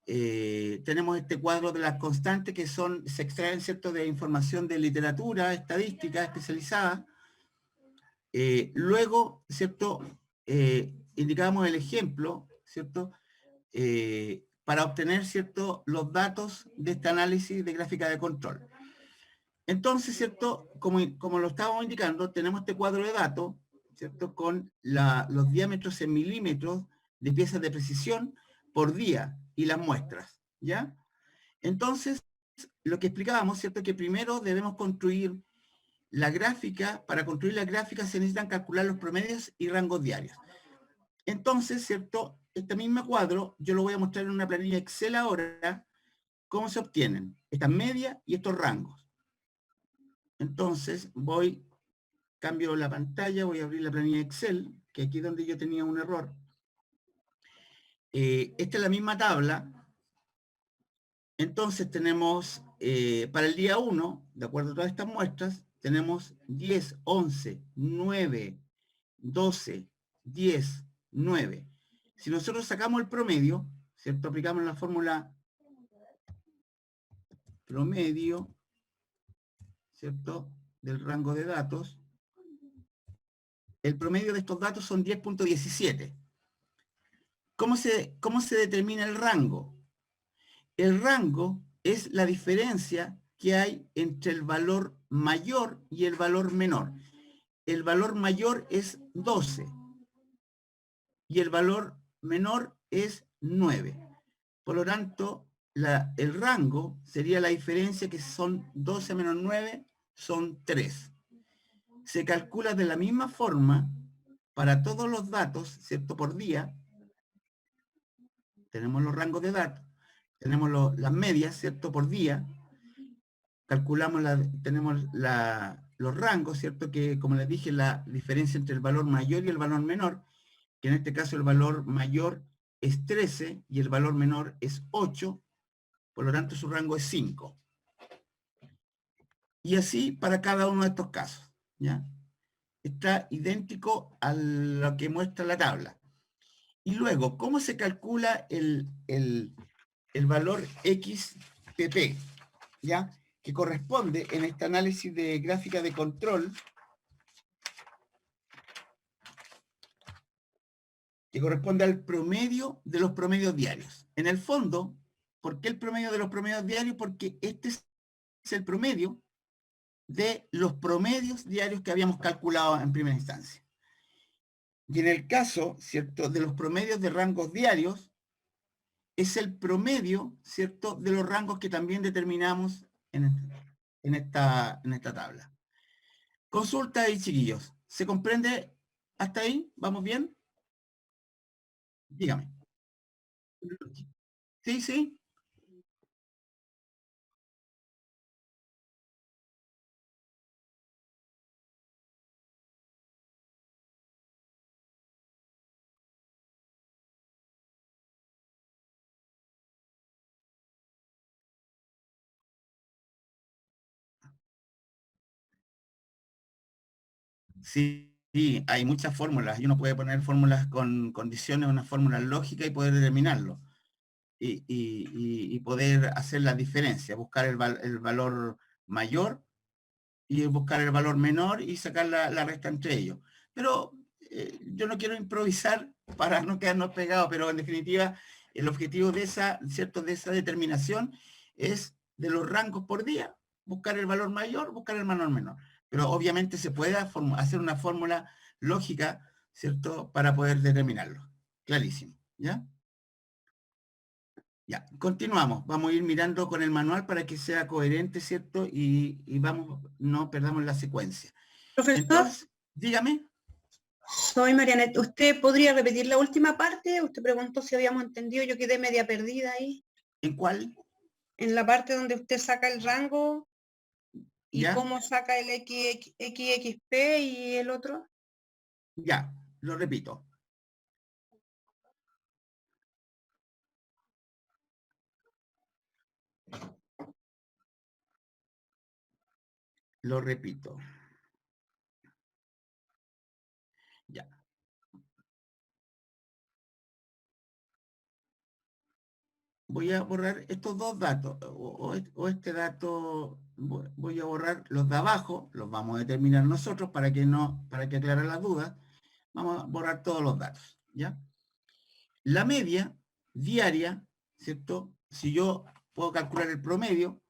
Tenemos este cuadro de las constantes que se extraen, ¿cierto?, de información de literatura, estadística especializada. Luego, ¿cierto?, indicamos el ejemplo, ¿cierto?, para obtener, ¿cierto?, los datos de este análisis de gráfica de control. Entonces, ¿cierto?, como lo estábamos indicando, tenemos este cuadro de datos, ¿cierto?, con los diámetros en milímetros de piezas de precisión por día y las muestras, ¿ya? Entonces, lo que explicábamos, ¿cierto?, que primero debemos construir la gráfica. Para construir la gráfica se necesitan calcular los promedios y rangos diarios. Entonces, ¿cierto?, este mismo cuadro yo lo voy a mostrar en una planilla Excel ahora, cómo se obtienen estas medias y estos rangos. Entonces, cambio la pantalla, voy a abrir la planilla Excel, que aquí es donde yo tenía un error. Esta es la misma tabla. Entonces tenemos, para el día 1, de acuerdo a todas estas muestras, tenemos 10, 11, 9, 12, 10, 9. Si nosotros sacamos el promedio, ¿cierto? Aplicamos la fórmula promedio, ¿cierto?, del rango de datos. El promedio de estos datos son 10.17. ¿Cómo se determina el rango? El rango es la diferencia que hay entre el valor mayor y el valor menor. El valor mayor es 12 y el valor menor es 9. Por lo tanto, el rango sería la diferencia, que son 12 menos 9, son 3. Se calcula de la misma forma para todos los datos, ¿cierto?, por día. Tenemos los rangos de datos, tenemos las medias, ¿cierto?, por día. Calculamos, tenemos los rangos, ¿cierto?, que, como les dije, la diferencia entre el valor mayor y el valor menor, que en este caso el valor mayor es 13 y el valor menor es 8, por lo tanto su rango es 5. Y así para cada uno de estos casos, ¿ya? Está idéntico a lo que muestra la tabla. Y luego, ¿cómo se calcula el valor XPP? ¿Ya? Que corresponde en este análisis de gráfica de control, que corresponde al promedio de los promedios diarios. En el fondo, ¿por qué el promedio de los promedios diarios? Porque este es el promedio de los promedios diarios que habíamos calculado en primera instancia. Y en el caso, ¿cierto?, de los promedios de rangos diarios, es el promedio, ¿cierto?, de los rangos que también determinamos en esta tabla. Consulta ahí, chiquillos. ¿Se comprende hasta ahí? ¿Vamos bien? Dígame. Sí, sí. Sí, sí, hay muchas fórmulas. Y uno puede poner fórmulas con condiciones, una fórmula lógica y poder determinarlo. Y poder hacer la diferencia, buscar el valor mayor y buscar el valor menor y sacar la resta entre ellos. Pero yo no quiero improvisar para no quedarnos pegados, pero en definitiva el objetivo de esa, ¿cierto?, de esa determinación es de los rangos por día, buscar el valor mayor, buscar el valor menor. Pero obviamente se puede hacer una fórmula lógica, ¿cierto?, para poder determinarlo. Clarísimo, ¿ya? Ya, continuamos. Vamos a ir mirando con el manual para que sea coherente, ¿cierto? Y vamos, no perdamos la secuencia. Profesor, entonces, dígame. soy Marianet. ¿Usted podría repetir la última parte? Usted preguntó si habíamos entendido, yo quedé media perdida ahí. ¿En cuál? En la parte donde usted saca el rango y ¿Ya? cómo saca el XXP y el otro. Ya, lo repito. Lo repito. Ya. Voy a borrar estos dos datos, o este dato, voy a borrar los de abajo, los vamos a determinar nosotros para que aclare las dudas. Vamos a borrar todos los datos, ¿ya? La media diaria, ¿cierto? Si yo puedo calcular el promedio,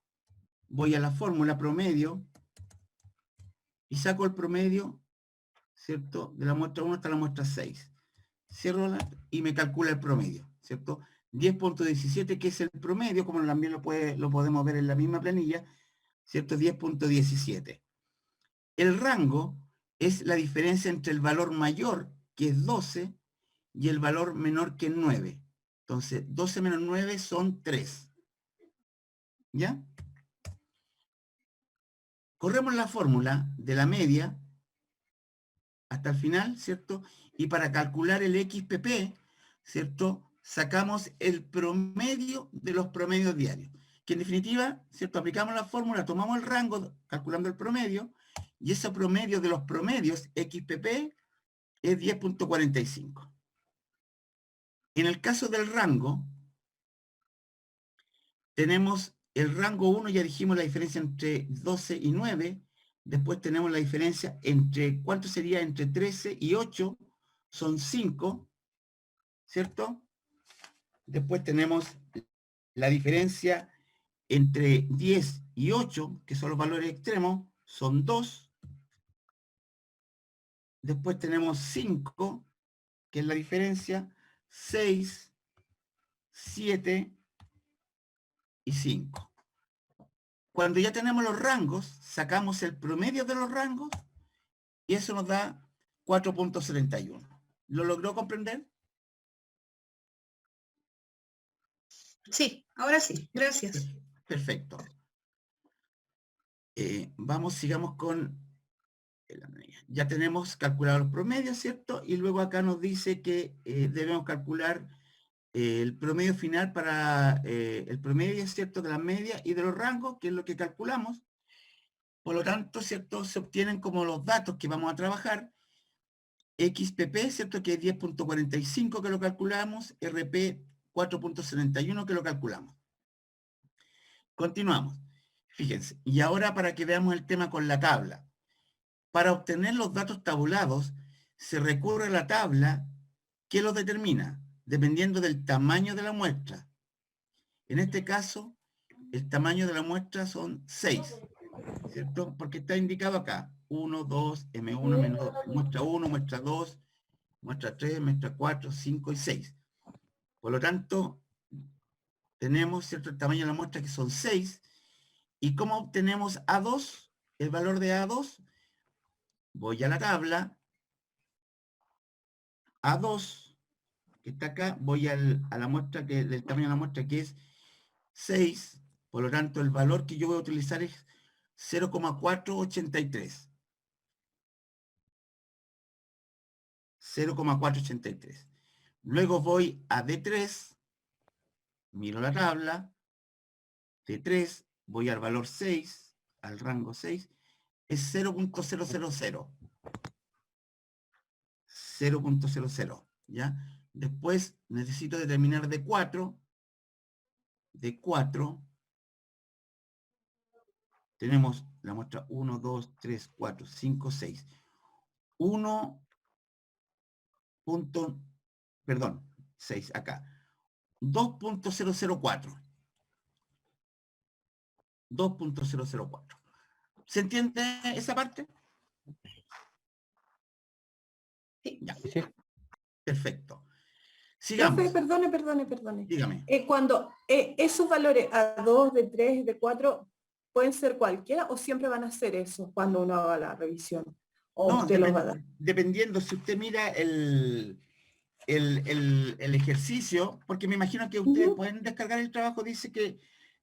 voy a la fórmula promedio y saco el promedio, ¿cierto?, de la muestra 1 hasta la muestra 6. Cierro y me calcula el promedio, ¿cierto? 10.17, que es el promedio, como también lo podemos ver en la misma planilla, ¿cierto? 10.17. El rango es la diferencia entre el valor mayor, que es 12, y el valor menor, que es 9. Entonces, 12 menos 9 son 3. ¿Ya? Corremos la fórmula de la media hasta el final, ¿cierto? Y para calcular el XPP, ¿cierto?, sacamos el promedio de los promedios diarios. Que en definitiva, ¿cierto?, aplicamos la fórmula, tomamos el rango, calculando el promedio, y ese promedio de los promedios, XPP, es 10.45. En el caso del rango, tenemos el rango 1, ya dijimos la diferencia entre 12 y 9, después tenemos la diferencia entre, ¿cuánto sería? Entre 13 y 8, son 5, ¿cierto? Después tenemos la diferencia entre 10 y 8, que son los valores extremos, son 2. Después tenemos 5, que es la diferencia, 6, 7 y 5. Cuando ya tenemos los rangos, sacamos el promedio de los rangos y eso nos da 4.71. ¿Lo logró comprender? Sí, ahora sí, gracias. Perfecto. Sigamos con... Ya tenemos calculado los promedios, ¿cierto? Y luego acá nos dice que debemos calcular el promedio final para el promedio, ¿cierto?, de la media y de los rangos, que es lo que calculamos. Por lo tanto, ¿cierto?, se obtienen como los datos que vamos a trabajar XPP, ¿cierto? Que es 10.45 que lo calculamos, RP 4.71 que lo calculamos. Continuamos. Fíjense, y ahora para que veamos el tema con la tabla. Para obtener los datos tabulados, se recurre a la tabla que los determina, dependiendo del tamaño de la muestra. En este caso, el tamaño de la muestra son 6, ¿cierto? Porque está indicado acá, 1, 2, M1, M2, muestra 1, muestra 2, muestra 3, muestra 4, 5 y 6. Por lo tanto, tenemos, ¿cierto?, el tamaño de la muestra que son 6. ¿Y cómo obtenemos A2? El valor de A2, voy a la tabla, A2, que está acá, voy a la muestra, del tamaño de la muestra que es 6, por lo tanto el valor que yo voy a utilizar es 0,483. 0,483. Luego voy a D3, miro la tabla, D3, voy al valor 6, al rango 6, es 0.000. 0.00, ¿ya? Después necesito determinar D4. D4, tenemos la muestra 1, 2, 3, 4, 5, 6. 6 acá. 2.004. 2.004. ¿Se entiende esa parte? Sí. Ya. Sí. Perfecto. Sigamos. Profe, perdone. Dígame. Cuando esos valores A2, D3, D4, ¿pueden ser cualquiera o siempre van a ser esos cuando uno haga la revisión? ¿O No, usted los va a dar? dependiendo, si usted mira el ejercicio, porque me imagino que ustedes pueden descargar el trabajo, dice que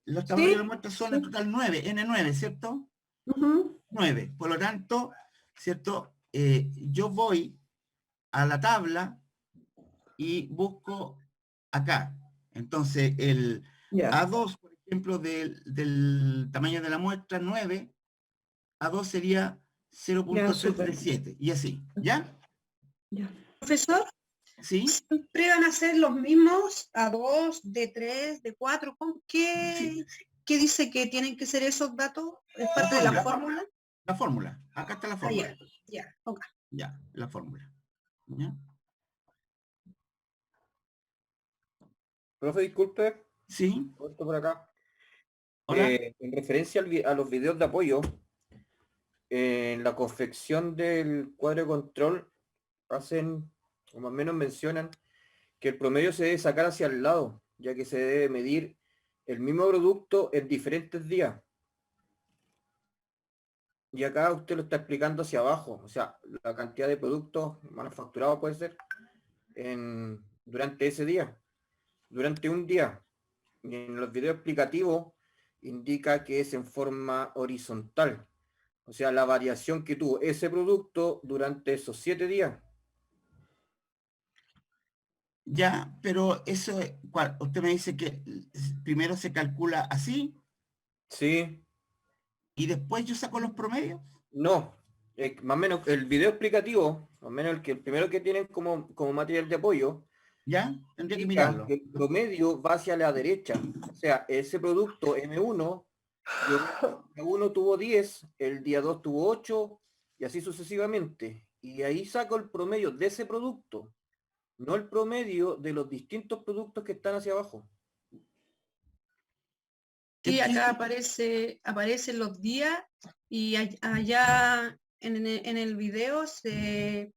los tamaños de la muestra son en total 9, N9, ¿cierto? 9. Por lo tanto, ¿cierto? Yo voy a la tabla y busco acá. Entonces, el A2, por ejemplo, del tamaño de la muestra, 9, A2 sería 0.337, y así, ¿ya? Profesor, ¿Sí? ¿siempre van a ser los mismos A2, D3, D4? ¿Qué dice que tienen que ser esos datos? ¿Es parte de la fórmula? La fórmula. Acá está la fórmula. Ok. Ya, la fórmula. ¿Ya? Profe, disculpe. Sí. Corto por acá. Hola. En referencia a los videos de apoyo, en la confección del cuadro de control hacen, o más o menos mencionan, que el promedio se debe sacar hacia el lado, ya que se debe medir el mismo producto en diferentes días. Y acá usted lo está explicando hacia abajo, o sea, la cantidad de productos manufacturados puede ser durante ese día, durante un día. Y en los videos explicativos indica que es en forma horizontal, o sea, la variación que tuvo ese producto durante esos 7 días. Ya, pero eso, usted me dice que primero se calcula así. Sí. ¿Y después yo saco los promedios? No, más o menos el video explicativo, más o menos el primero que tienen como material de apoyo, ya, tendría que mirarlo. El promedio va hacia la derecha, o sea, ese producto M1, M1 tuvo 10, el día 2 tuvo 8, y así sucesivamente. Y ahí saco el promedio de ese producto, no el promedio de los distintos productos que están hacia abajo. Sí, acá aparecen los días y allá en el video se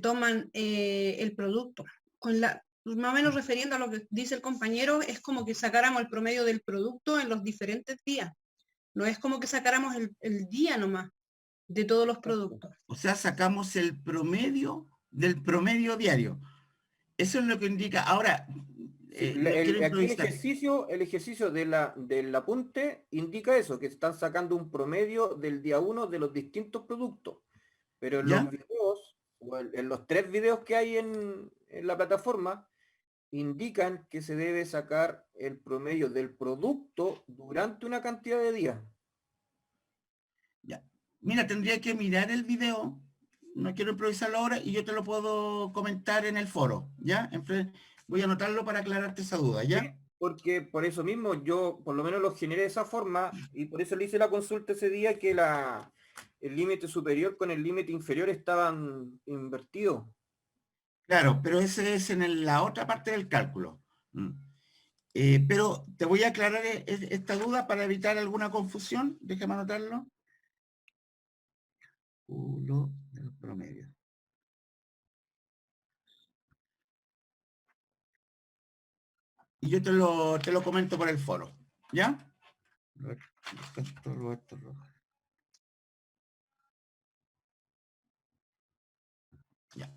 toman el producto. Más o menos refiriendo a lo que dice el compañero, es como que sacáramos el promedio del producto en los diferentes días. No es como que sacáramos el día nomás de todos los productos. O sea, sacamos el promedio del promedio diario. Eso es lo que indica. Ahora, aquí el ejercicio del apunte indica eso, que están sacando un promedio del día 1 de los distintos productos. Pero en los videos, o en los 3 videos que hay en la plataforma, indican que se debe sacar el promedio del producto durante una cantidad de días. Ya. Mira, tendría que mirar el video no quiero improvisarlo ahora y yo te lo puedo comentar en el foro, ¿ya? Voy a anotarlo para aclararte esa duda, ¿ya? Sí, porque por eso mismo yo por lo menos lo generé de esa forma y por eso le hice la consulta ese día que el límite superior con el límite inferior estaban invertidos. Claro, pero ese es en la otra parte del cálculo. Pero te voy a aclarar esta duda para evitar alguna confusión. Déjame anotarlo. Cálculo del promedio. Y yo te lo comento por el foro, ¿ya? Roberto Rojas. Ya.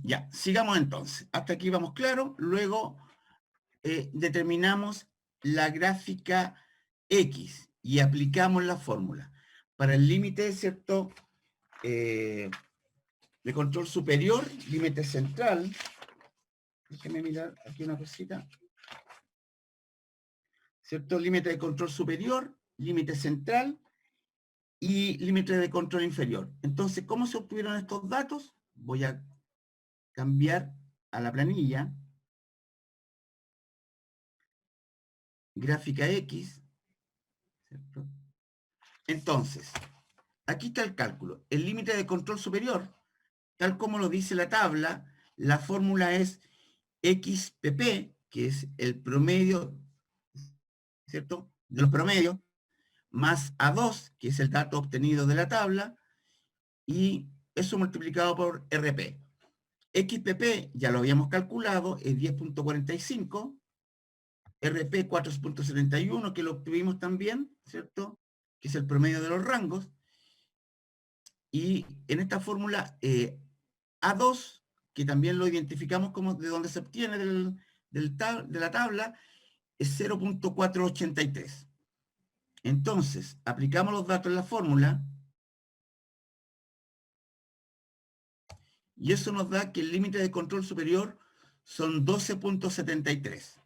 Ya, sigamos entonces. Hasta aquí vamos claro. Luego determinamos la gráfica X y aplicamos la fórmula. Para el límite, ¿cierto? De control superior, límite central. Déjeme mirar aquí una cosita. ¿Cierto? Límite de control superior, límite central y límite de control inferior. Entonces, ¿cómo se obtuvieron estos datos? Voy a cambiar a la planilla. Gráfica X. ¿Cierto? Entonces, aquí está el cálculo. El límite de control superior, tal como lo dice la tabla, la fórmula es XPP, que es el promedio, ¿cierto?, de los promedios, más A2, que es el dato obtenido de la tabla, y eso multiplicado por RP. XPP, ya lo habíamos calculado, es 10.45, RP 4.71, que lo obtuvimos también, ¿cierto?, que es el promedio de los rangos, y en esta fórmula A2, que también lo identificamos como de donde se obtiene de la tabla, es 0.483. Entonces, aplicamos los datos en la fórmula y eso nos da que el límite de control superior son 12.73.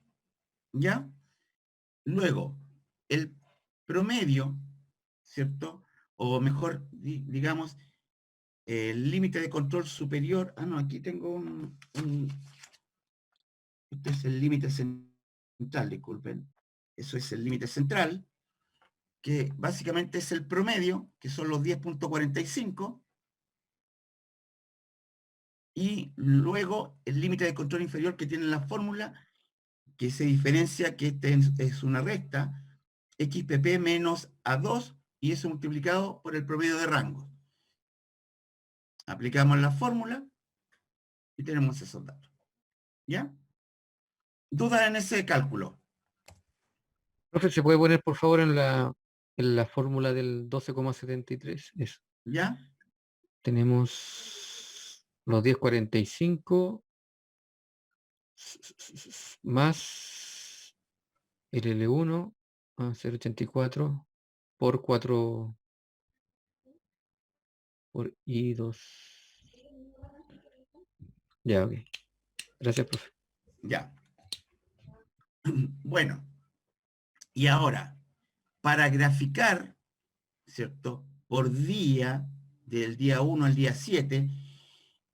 ¿Ya? Luego, el promedio, ¿cierto? O mejor, digamos, el límite de control superior. Ah, no, aquí tengo este es el límite central, disculpen. Eso es el límite central, que básicamente es el promedio, que son los 10.45, y luego el límite de control inferior que tiene la fórmula, que se diferencia que este es una recta, XPP menos A2, y eso multiplicado por el promedio de rango. Aplicamos la fórmula y tenemos esos datos. ¿Ya? ¿Dudas en ese cálculo? Profe, ¿se puede poner por favor en la fórmula del 12,73? Eso. ¿Ya? Tenemos los 10,45 más el L1 a 0,84 por 4 por I2. Ya, ok. Gracias, profe. Ya. Bueno, y ahora, para graficar, ¿cierto?, por día, del día 1 al día 7,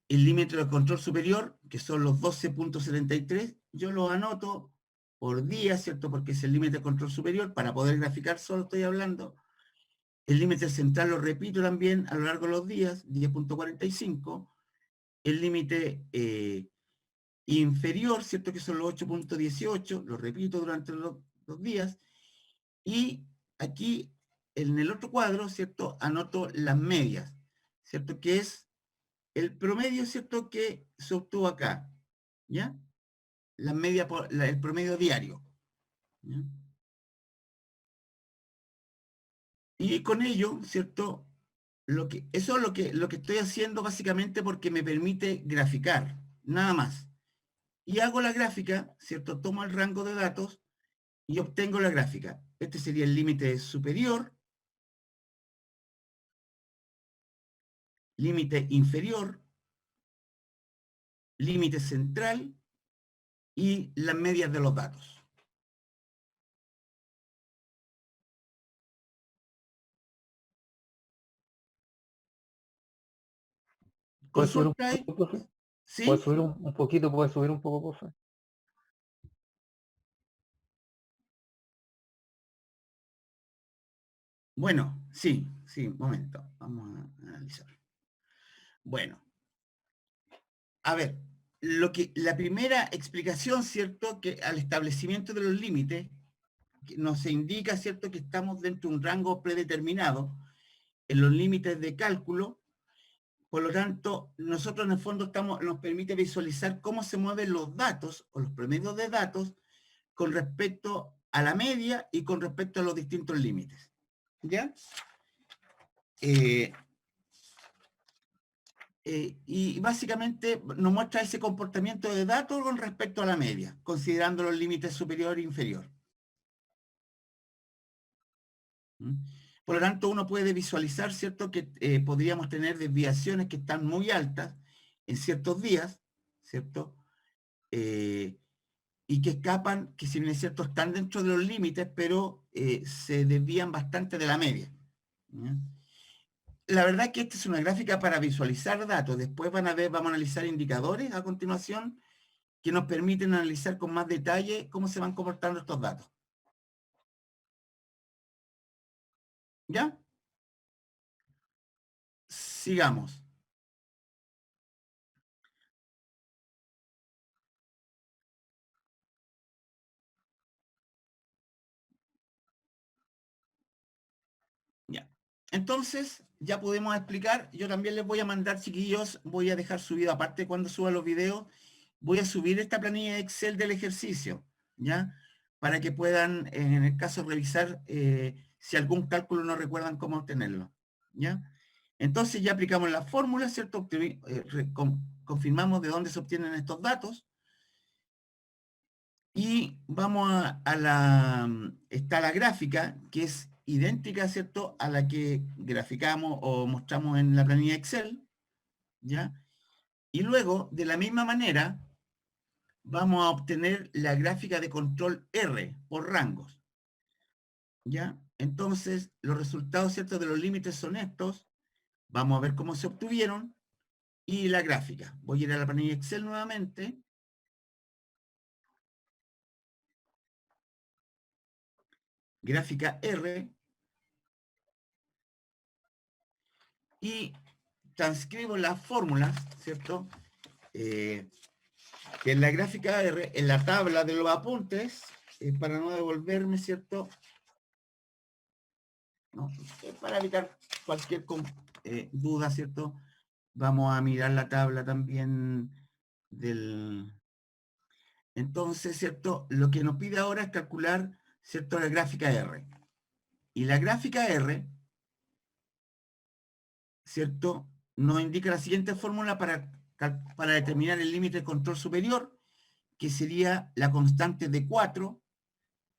el límite de control superior, que son los 12.73, yo lo anoto por día, ¿cierto?, porque es el límite de control superior. Para poder graficar solo estoy hablando. El límite central lo repito también a lo largo de los días, 10.45. El límite inferior, ¿cierto?, que son los 8.18, lo repito durante los días. Y aquí, en el otro cuadro, ¿cierto?, anoto las medias, ¿cierto?, que es el promedio, ¿cierto?, que se obtuvo acá, ¿ya? La media, el promedio diario, ¿ya? Y con ello, ¿cierto?, eso es lo que estoy haciendo básicamente porque me permite graficar, nada más. Y hago la gráfica, ¿cierto? Tomo el rango de datos y obtengo la gráfica. Este sería el límite superior, límite inferior, límite central y las medias de los datos. ¿Puedes subir un consulta ahí. poco, profe? ¿Sí? ¿Puedes subir un poquito? ¿Puedes subir un poco, profe? Bueno, sí, un momento. Vamos a analizar. Bueno, a ver, la primera explicación, ¿cierto? Que al establecimiento de los límites, que nos indica, ¿cierto? Que estamos dentro de un rango predeterminado en los límites de cálculo. Por lo tanto, nosotros en el fondo nos permite visualizar cómo se mueven los datos o los promedios de datos con respecto a la media y con respecto a los distintos límites. ¿Ya? Y básicamente nos muestra ese comportamiento de datos con respecto a la media, considerando los límites superior e inferior. ¿Mm? Por lo tanto, uno puede visualizar, ¿cierto?, que podríamos tener desviaciones que están muy altas en ciertos días, ¿cierto? Y que escapan, que si bien es cierto, están dentro de los límites, pero se desvían bastante de la media. ¿Ya? La verdad es que esta es una gráfica para visualizar datos. Después vamos a analizar indicadores a continuación que nos permiten analizar con más detalle cómo se van comportando estos datos. ¿Ya? Sigamos. Ya. Entonces, ya podemos explicar. Yo también les voy a mandar, chiquillos, voy a dejar subido, aparte cuando suba los videos, voy a subir esta planilla de Excel del ejercicio, ¿ya? Para que puedan, en el caso, revisar si algún cálculo no recuerdan cómo obtenerlo, ¿ya? Entonces ya aplicamos la fórmula, ¿cierto? Confirmamos de dónde se obtienen estos datos. Y vamos está la gráfica, que es idéntica, ¿cierto?, a la que graficamos o mostramos en la planilla Excel, ¿ya? Y luego, de la misma manera, vamos a obtener la gráfica de control R por rangos, ¿ya? Entonces, los resultados, ¿cierto?, de los límites son estos. Vamos a ver cómo se obtuvieron. Y la gráfica. Voy a ir a la planilla Excel nuevamente. Gráfica R. Y transcribo las fórmulas, ¿cierto? Que en la gráfica R, en la tabla de los apuntes, para no devolverme, ¿cierto? No, para evitar cualquier duda, ¿cierto? Vamos a mirar la tabla también del... Entonces, ¿cierto? Lo que nos pide ahora es calcular, ¿cierto?, la gráfica R. Y la gráfica R, ¿cierto?, nos indica la siguiente fórmula para determinar el límite de control superior, que sería la constante de 4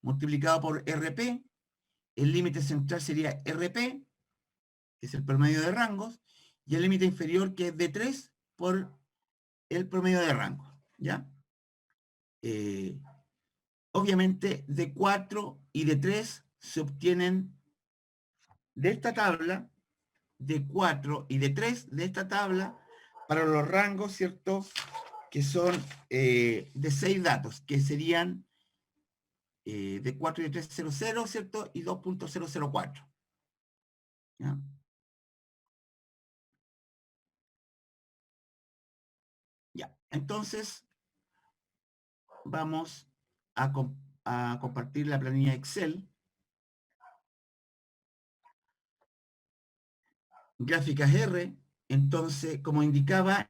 multiplicado por RP. El límite central sería RP, que es el promedio de rangos, y el límite inferior, que es de 3 por el promedio de rangos, ¿ya? Obviamente, de 4 y de 3 se obtienen de esta tabla, de 4 y de 3 de esta tabla, para los rangos, ¿cierto?, que son de 6 datos, que serían de 4 y de 3, 0, 0, ¿cierto? Y 2.004. ¿Ya? Ya. Entonces, vamos a compartir la planilla Excel. Gráficas R. Entonces, como indicaba,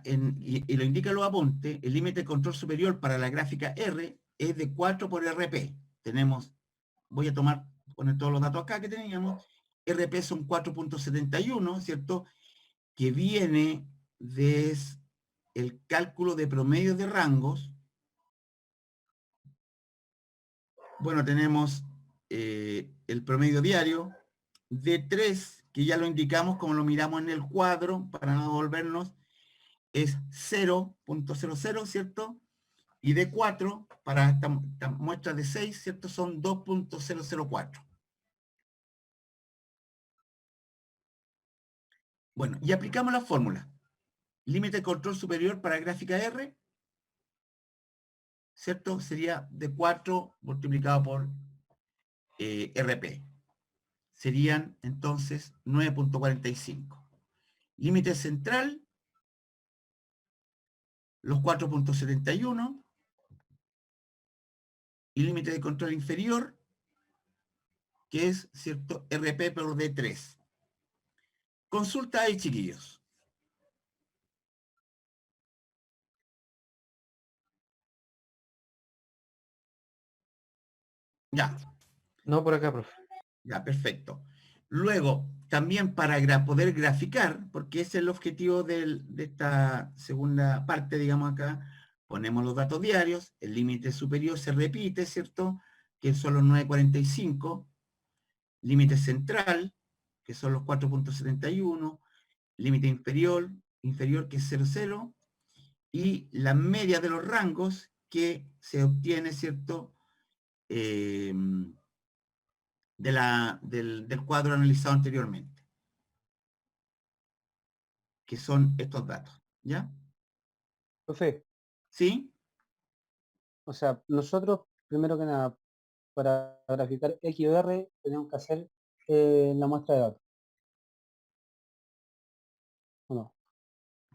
y lo indica los apuntes, el límite de control superior para la gráfica R es de 4 por RP. Tenemos, voy a poner todos los datos acá que teníamos. RP son 4.71, ¿cierto? Que viene de el cálculo de promedios de rangos. Bueno, tenemos el promedio diario de 3, que ya lo indicamos como lo miramos en el cuadro, para no volvernos, es 0.00, ¿cierto? Y de 4, para esta muestra de 6, ¿cierto? Son 2.004. Bueno, y aplicamos la fórmula. límite de control superior para gráfica R, ¿cierto? Sería de 4 multiplicado por RP. Serían entonces 9.45. Límite central, los 4.71. Y límite de control inferior, que es, ¿cierto?, RP por D3. Consulta ahí, chiquillos. Ya. No por acá, profe. Ya, perfecto. Luego, también para poder graficar, porque ese es el objetivo de esta segunda parte, digamos acá, ponemos los datos diarios, el límite superior se repite, ¿cierto?, que son los 9.45, límite central, que son los 4.71, límite inferior que es 0,0, y la media de los rangos que se obtiene, ¿cierto?, del cuadro analizado anteriormente, que son estos datos, ¿ya? Profe, ¿Sí? o sea, nosotros, primero que nada, para graficar X o R, tenemos que hacer la muestra de datos. ¿O no?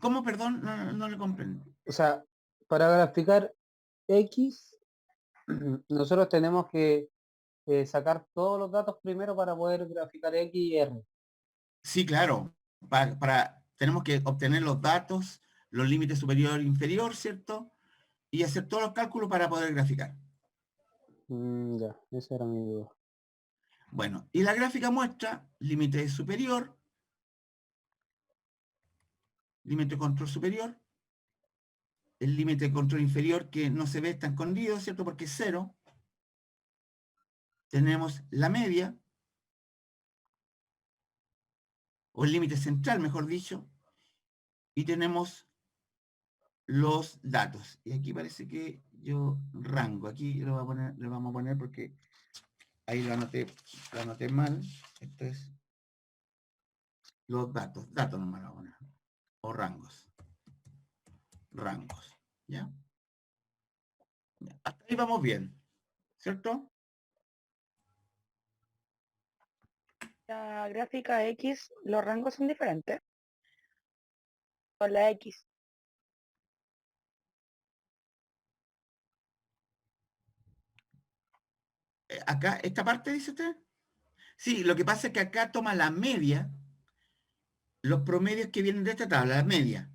¿Cómo, perdón? No le comprendo. O sea, para graficar X, nosotros tenemos que sacar todos los datos primero para poder graficar X y R. Sí, claro. Tenemos que obtener los datos, los límites superior e inferior, ¿cierto? Y hacer todos los cálculos para poder graficar. Ya, esa era mi duda. Bueno, y la gráfica muestra límite superior, límite de control superior, el límite de control inferior que no se ve, está escondido, ¿cierto? Porque es 0. Tenemos la media, o el límite central, mejor dicho, y tenemos los datos. Y aquí parece que yo rango, aquí lo vamos a poner porque ahí lo anoté mal. Esto es los datos nomás lo vamos a poner, o rangos, ¿ya? Hasta ahí vamos bien, ¿cierto? La gráfica X, los rangos son diferentes. Con la X. Acá, esta parte, dice usted. Sí, lo que pasa es que acá toma la media, los promedios que vienen de esta tabla, la media.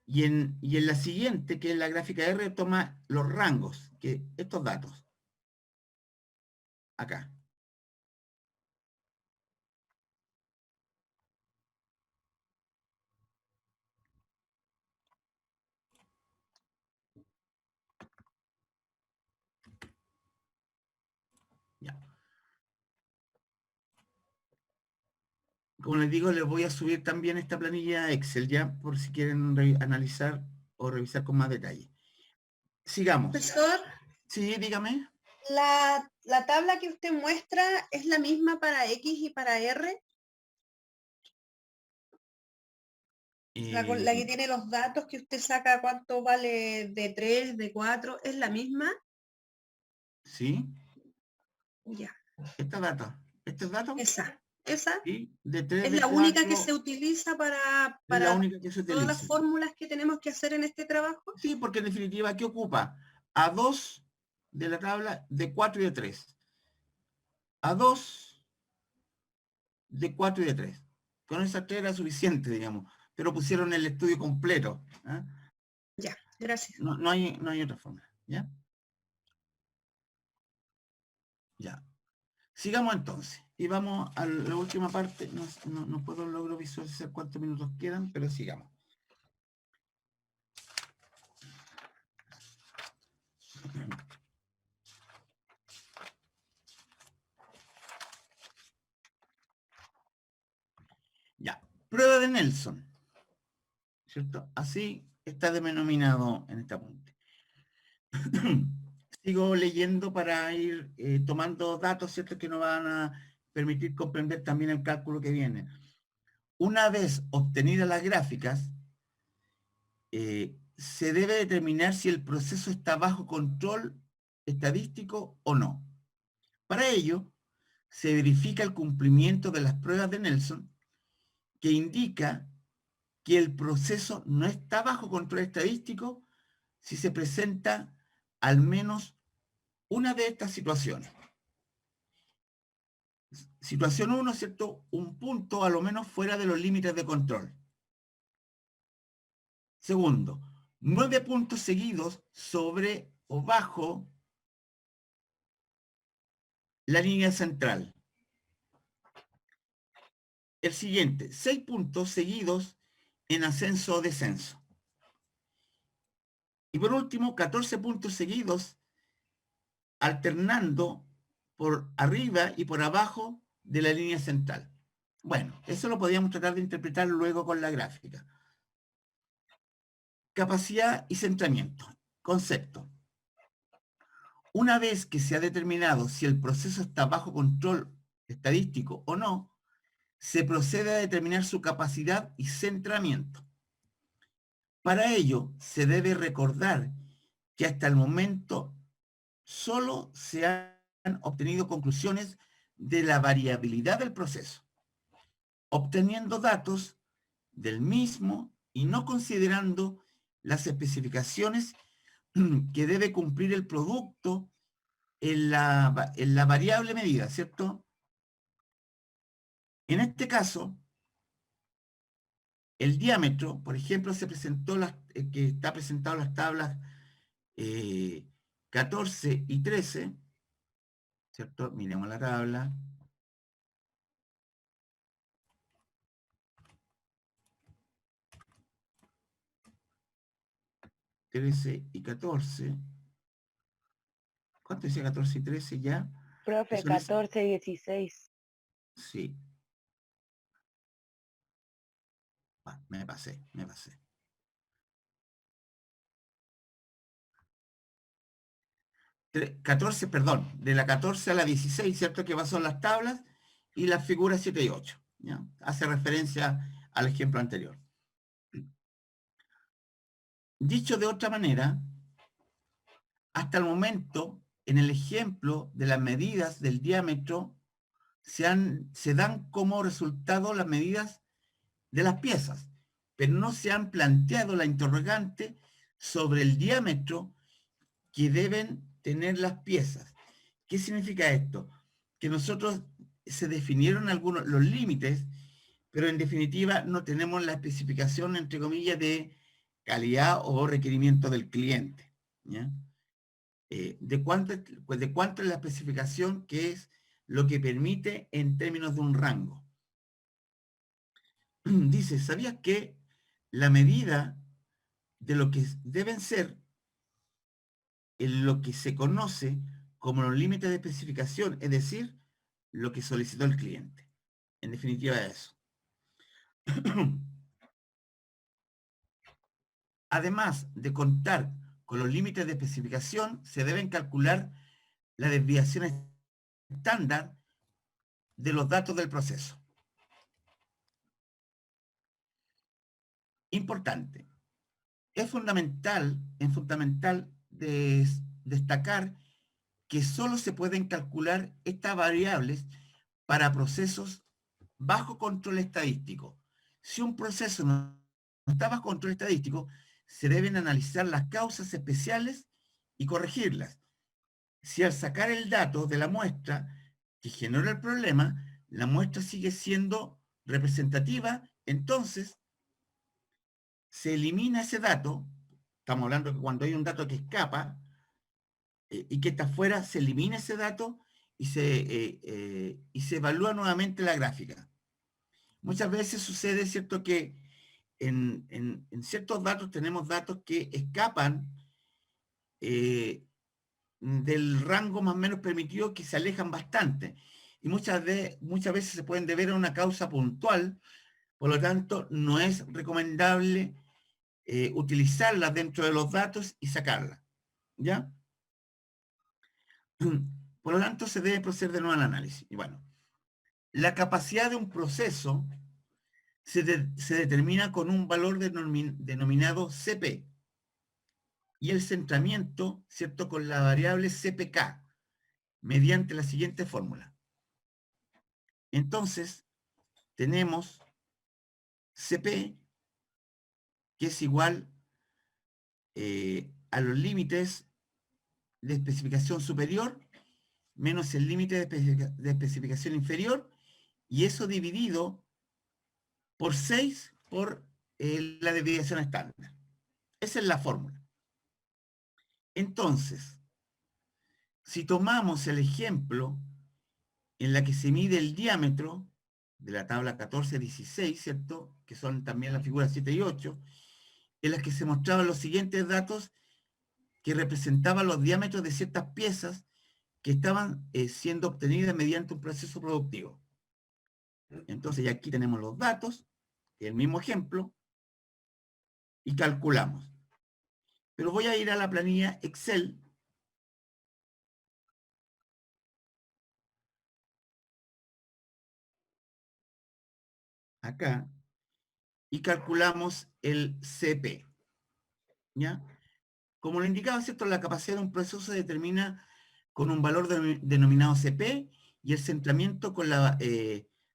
Y en la siguiente, que es la gráfica R, toma los rangos, que estos datos. Acá. Ya. Como les digo, les voy a subir también esta planilla a Excel, ya, por si quieren analizar o revisar con más detalle. Sigamos. Profesor, Sí, dígame. la tabla que usted muestra es la misma para X y para R. La que tiene los datos que usted saca, cuánto vale de 3, de 4, ¿es la misma? Sí. Ya. Estos datos. Esa. Sí, de 3, es de la 4, única que se utiliza para la única que se utiliza. Todas las fórmulas que tenemos que hacer en este trabajo. Sí, porque en definitiva, ¿qué ocupa? A2 de la tabla de 4 y de 3. A2 de 4 y de 3. Con esa 3 era suficiente, digamos. Pero pusieron el estudio completo. ¿Eh? Ya, gracias. No hay otra forma. ¿Ya? Ya. Sigamos entonces. Y vamos a la última parte. No puedo lograr visualizar cuántos minutos quedan, pero sigamos. Ya. Prueba de Nelson. ¿Cierto? Así está denominado en este apunte. Sigo leyendo para ir tomando datos, ¿cierto?, que nos van a permitir comprender también el cálculo que viene. Una vez obtenidas las gráficas, se debe determinar si el proceso está bajo control estadístico o no. Para ello, se verifica el cumplimiento de las pruebas de Nelson, que indica que el proceso no está bajo control estadístico si se presenta al menos una de estas situaciones. Situación 1, ¿cierto? Un punto a lo menos fuera de los límites de control. Segundo, 9 puntos seguidos sobre o bajo la línea central. El siguiente, 6 puntos seguidos en ascenso o descenso. Y por último, 14 puntos seguidos alternando por arriba y por abajo de la línea central. Bueno, eso lo podríamos tratar de interpretar luego con la gráfica. Capacidad y centramiento. Concepto. Una vez que se ha determinado si el proceso está bajo control estadístico o no, se procede a determinar su capacidad y centramiento. Para ello, se debe recordar que hasta el momento solo se han obtenido conclusiones de la variabilidad del proceso, obteniendo datos del mismo y no considerando las especificaciones que debe cumplir el producto en la variable medida, ¿cierto? En este caso, el diámetro, por ejemplo, se presentó que está presentado en las tablas 14 y 13, ¿cierto? Miremos la tabla. ...13 y 14... ¿Cuánto decía 14 y 13 ya? Profe, 14 y 16. Sí. Me pasé. 14, perdón, de la 14 a la 16, ¿cierto? Que son las tablas y las figuras 7 y 8. ¿Ya? Hace referencia al ejemplo anterior. Dicho de otra manera, hasta el momento, en el ejemplo de las medidas del diámetro, se dan como resultado las medidas de las piezas, pero no se han planteado la interrogante sobre el diámetro que deben tener las piezas. ¿Qué significa esto? Que nosotros se definieron los límites, pero en definitiva no tenemos la especificación, entre comillas, de calidad o requerimiento del cliente. ¿Ya? ¿De cuánto es la especificación, que es lo que permite en términos de un rango? Dice, ¿sabías que la medida de lo que deben ser en lo que se conoce como los límites de especificación, es decir, lo que solicitó el cliente? En definitiva, eso. Además de contar con los límites de especificación, se deben calcular las desviaciones estándar de los datos del proceso. Importante. Es fundamental destacar que solo se pueden calcular estas variables para procesos bajo control estadístico. Si un proceso no está bajo control estadístico, se deben analizar las causas especiales y corregirlas. Si al sacar el dato de la muestra que genera el problema, la muestra sigue siendo representativa, entonces se elimina ese dato. Estamos hablando que cuando hay un dato que escapa y que está afuera, se elimina ese dato y se evalúa nuevamente la gráfica. Muchas veces sucede, ¿cierto?, que en ciertos datos tenemos datos que escapan del rango más o menos permitido, que se alejan bastante. Y muchas veces se pueden deber a una causa puntual, por lo tanto, no es recomendable utilizarlas dentro de los datos y sacarlas. ¿Ya? Por lo tanto, se debe proceder de nuevo al análisis. Y bueno, la capacidad de un proceso se determina con un valor denominado CP y el centramiento, ¿cierto?, con la variable CPK mediante la siguiente fórmula. Entonces, tenemos CP, que es igual a los límites de especificación superior menos el límite de especificación inferior, y eso dividido por 6 por la desviación estándar. Esa es la fórmula. Entonces, si tomamos el ejemplo en la que se mide el diámetro de la tabla 14-16, ¿cierto?, que son también las figuras 7 y 8, en las que se mostraban los siguientes datos que representaban los diámetros de ciertas piezas que estaban siendo obtenidas mediante un proceso productivo. Entonces, ya aquí tenemos los datos, el mismo ejemplo, y calculamos. Pero voy a ir a la planilla Excel. Acá. Y calculamos el CP. ¿Ya? Como lo indicaba, ¿cierto?, la capacidad de un proceso se determina con un valor denominado CP y el centramiento con la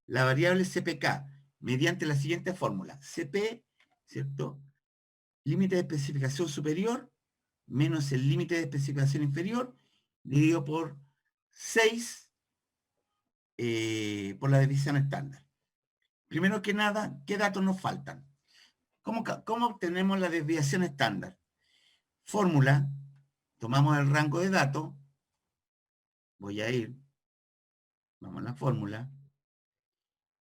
variable CPK mediante la siguiente fórmula. CP, ¿cierto?, límite de especificación superior menos el límite de especificación inferior dividido por 6 por la desviación estándar. Primero que nada, ¿qué datos nos faltan? ¿Cómo obtenemos la desviación estándar? Fórmula, tomamos el rango de datos, voy a ir, vamos a la fórmula,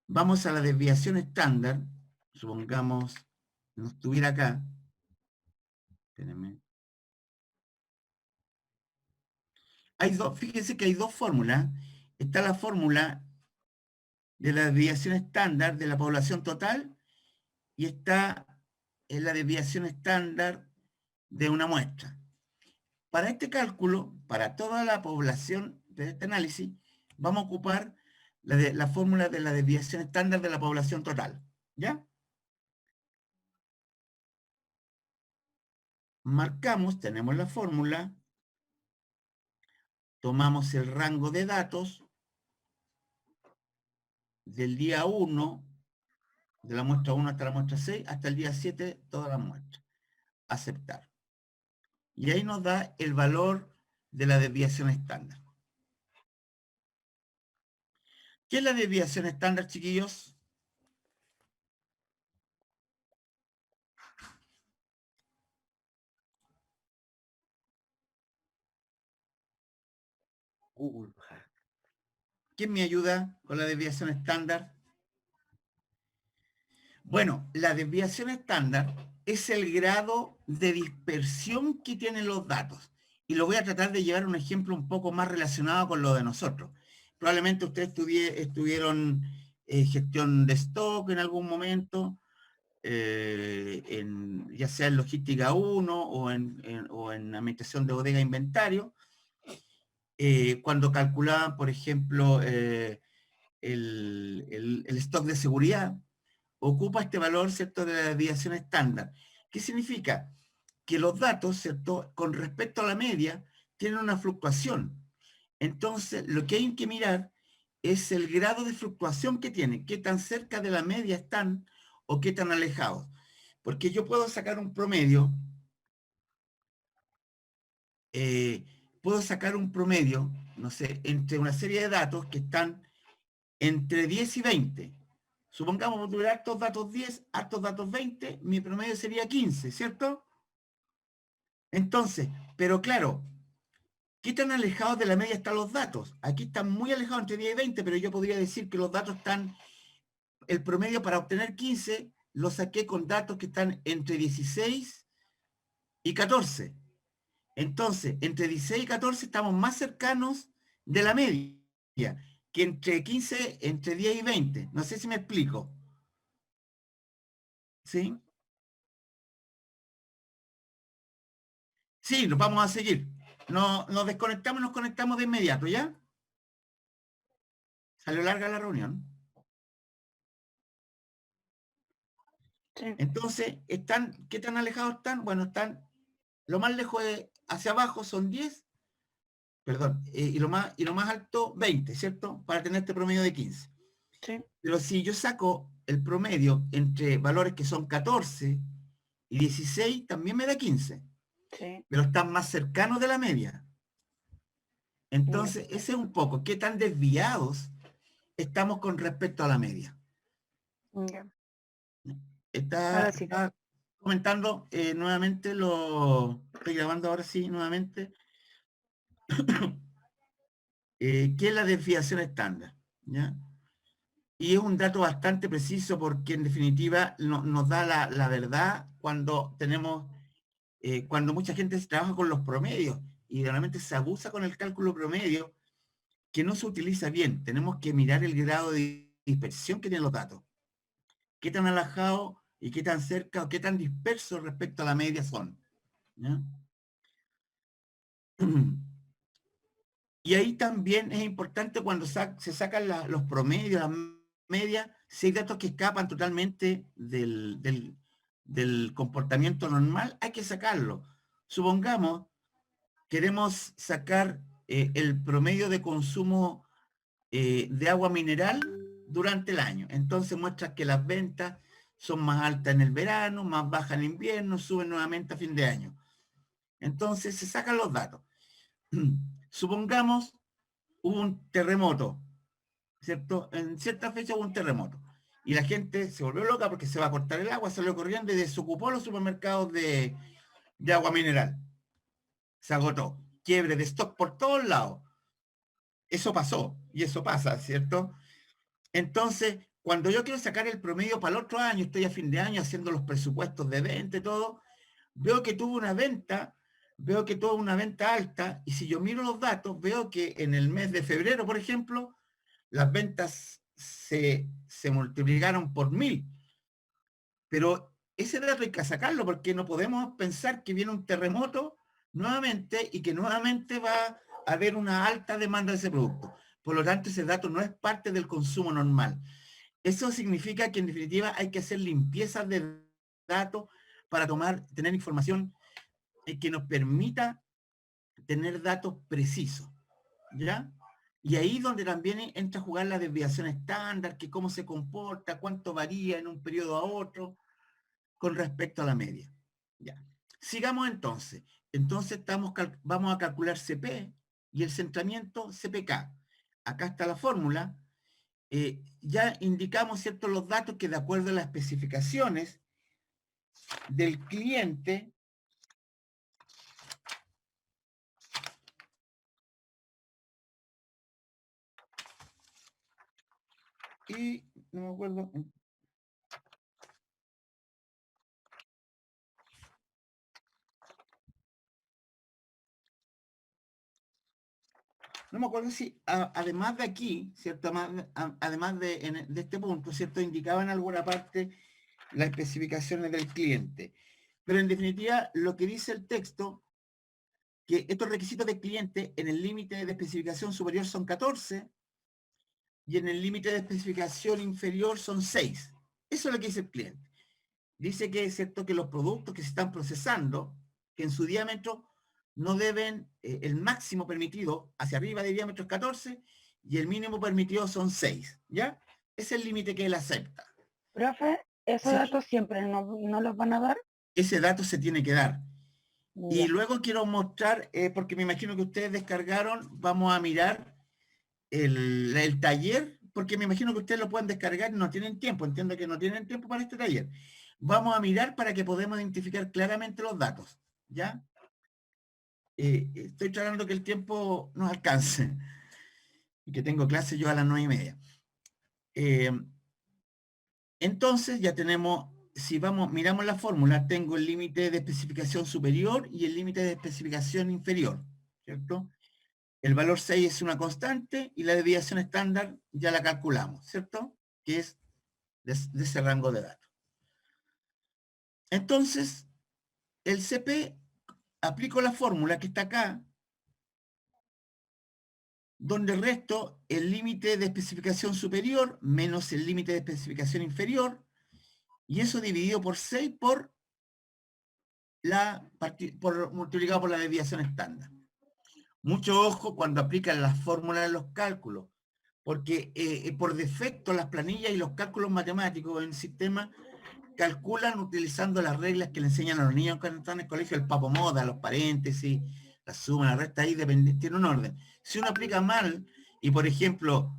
vamos a la desviación estándar, supongamos no estuviera acá, espérenme. Fíjense que hay dos fórmulas. Está la fórmula de la desviación estándar de la población total y está en la desviación estándar de una muestra. Para este cálculo, para toda la población de este análisis, vamos a ocupar la fórmula de la desviación estándar de la población total. ¿Ya? Marcamos, tenemos la fórmula, tomamos el rango de datos del día 1, de la muestra 1 hasta la muestra 6, hasta el día 7, toda la muestra. Aceptar. Y ahí nos da el valor de la desviación estándar. ¿Qué es la desviación estándar, chiquillos? ¿Quién me ayuda con la desviación estándar? Bueno, la desviación estándar es el grado de dispersión que tienen los datos. Y lo voy a tratar de llevar a un ejemplo un poco más relacionado con lo de nosotros. Probablemente ustedes estuvieron gestión de stock en algún momento, ya sea en logística 1 o en administración de bodega e inventario, cuando calculaban, por ejemplo, el stock de seguridad, ocupa este valor, ¿cierto?, de la desviación estándar. ¿Qué significa? Que los datos, ¿cierto?, con respecto a la media, tienen una fluctuación. Entonces, lo que hay que mirar es el grado de fluctuación que tienen, qué tan cerca de la media están o qué tan alejados. Porque yo puedo sacar un promedio, no sé, entre una serie de datos que están entre 10 y 20. Supongamos que tuviera estos datos 10, estos datos 20, mi promedio sería 15, ¿cierto? Entonces, pero claro, ¿qué tan alejados de la media están los datos? Aquí están muy alejados entre 10 y 20, pero yo podría decir que los datos están, el promedio para obtener 15, lo saqué con datos que están entre 16 y 14. Entonces, entre 16 y 14 estamos más cercanos de la media que entre 15, entre 10 y 20. No sé si me explico. ¿Sí? Sí, nos vamos a seguir. Nos desconectamos y nos conectamos de inmediato, ¿ya? Salió larga la reunión. Sí. Entonces, ¿qué tan alejados están? Bueno, están, lo más lejos hacia abajo son 10, perdón, y lo más alto 20, ¿cierto? Para tener este promedio de 15. Sí. Pero si yo saco el promedio entre valores que son 14 y 16, también me da 15. Sí. Pero están más cercanos de la media. Entonces, ese es un poco, ¿qué tan desviados estamos con respecto a la media? Ya. Está Sí. comentando nuevamente, estoy grabando ahora sí, nuevamente, ¿qué es la desviación estándar? ¿Ya? Y es un dato bastante preciso porque en definitiva nos da la verdad cuando tenemos, cuando mucha gente trabaja con los promedios y realmente se abusa con el cálculo promedio, que no se utiliza bien. Tenemos que mirar el grado de dispersión que tienen los datos. Qué tan alejados y qué tan cerca o qué tan dispersos respecto a la media son. ¿Ya? Y ahí también es importante cuando se sacan los promedios, las medias, si hay datos que escapan totalmente del comportamiento normal, hay que sacarlo. Supongamos, queremos sacar el promedio de consumo de agua mineral durante el año. Entonces muestra que las ventas son más altas en el verano, más bajas en invierno, suben nuevamente a fin de año. Entonces se sacan los datos. Supongamos hubo un terremoto, ¿cierto? En cierta fecha hubo un terremoto. Y la gente se volvió loca porque se va a cortar el agua, salió corriendo y desocupó los supermercados de agua mineral. Se agotó. Quiebre de stock por todos lados. Eso pasó, y eso pasa, ¿cierto? Entonces, cuando yo quiero sacar el promedio para el otro año, estoy a fin de año haciendo los presupuestos de venta y todo, veo que tuvo una venta alta, y si yo miro los datos, veo que en el mes de febrero, por ejemplo, las ventas se multiplicaron por 1000. Pero ese dato hay que sacarlo porque no podemos pensar que viene un terremoto nuevamente y que nuevamente va a haber una alta demanda de ese producto. Por lo tanto, ese dato no es parte del consumo normal. Eso significa que en definitiva hay que hacer limpiezas de datos para tener información que nos permita tener datos precisos, ¿ya? Y ahí donde también entra a jugar la desviación estándar, que cómo se comporta, cuánto varía en un periodo a otro con respecto a la media. Ya. Sigamos entonces. Entonces vamos a calcular CP y el centramiento CPK. Acá está la fórmula. Ya indicamos, ¿cierto?, los datos que de acuerdo a las especificaciones del cliente y no me acuerdo. No me acuerdo si además de aquí, ¿cierto? Además de este punto, ¿cierto? Indicaba en alguna parte las especificaciones del cliente. Pero en definitiva, lo que dice el texto, que estos requisitos del cliente en el límite de especificación superior son 14 y en el límite de especificación inferior son 6. Eso es lo que dice el cliente. Dice que es cierto que los productos que se están procesando, que en su diámetro no deben, el máximo permitido hacia arriba de diámetro es 14 y el mínimo permitido son 6, ¿ya? Es el límite que él acepta. Profe, ¿esos ¿Sí? datos siempre no los van a dar? Ese dato se tiene que dar. Ya. Y luego quiero mostrar, porque me imagino que ustedes descargaron, vamos a mirar el taller, porque me imagino que ustedes lo pueden descargar y no tienen tiempo, entiendo que no tienen tiempo para este taller. Vamos a mirar para que podamos identificar claramente los datos, ¿ya? Estoy tratando que el tiempo nos alcance y que tengo clase yo a las 9:30. Entonces ya tenemos, si miramos la fórmula, tengo el límite de especificación superior y el límite de especificación inferior, ¿cierto? El valor 6 es una constante y la desviación estándar ya la calculamos, ¿cierto? Que es de ese rango de datos. Entonces, el CP, aplico la fórmula que está acá, donde resto el límite de especificación superior menos el límite de especificación inferior, Y eso dividido por 6 multiplicado por la desviación estándar. Mucho ojo cuando aplican las fórmulas de los cálculos, porque por defecto las planillas y los cálculos matemáticos en el sistema calculan utilizando las reglas que le enseñan a los niños cuando están en el colegio, el papomoda, los paréntesis, la suma, la resta, ahí tiene un orden. Si uno aplica mal, y por ejemplo,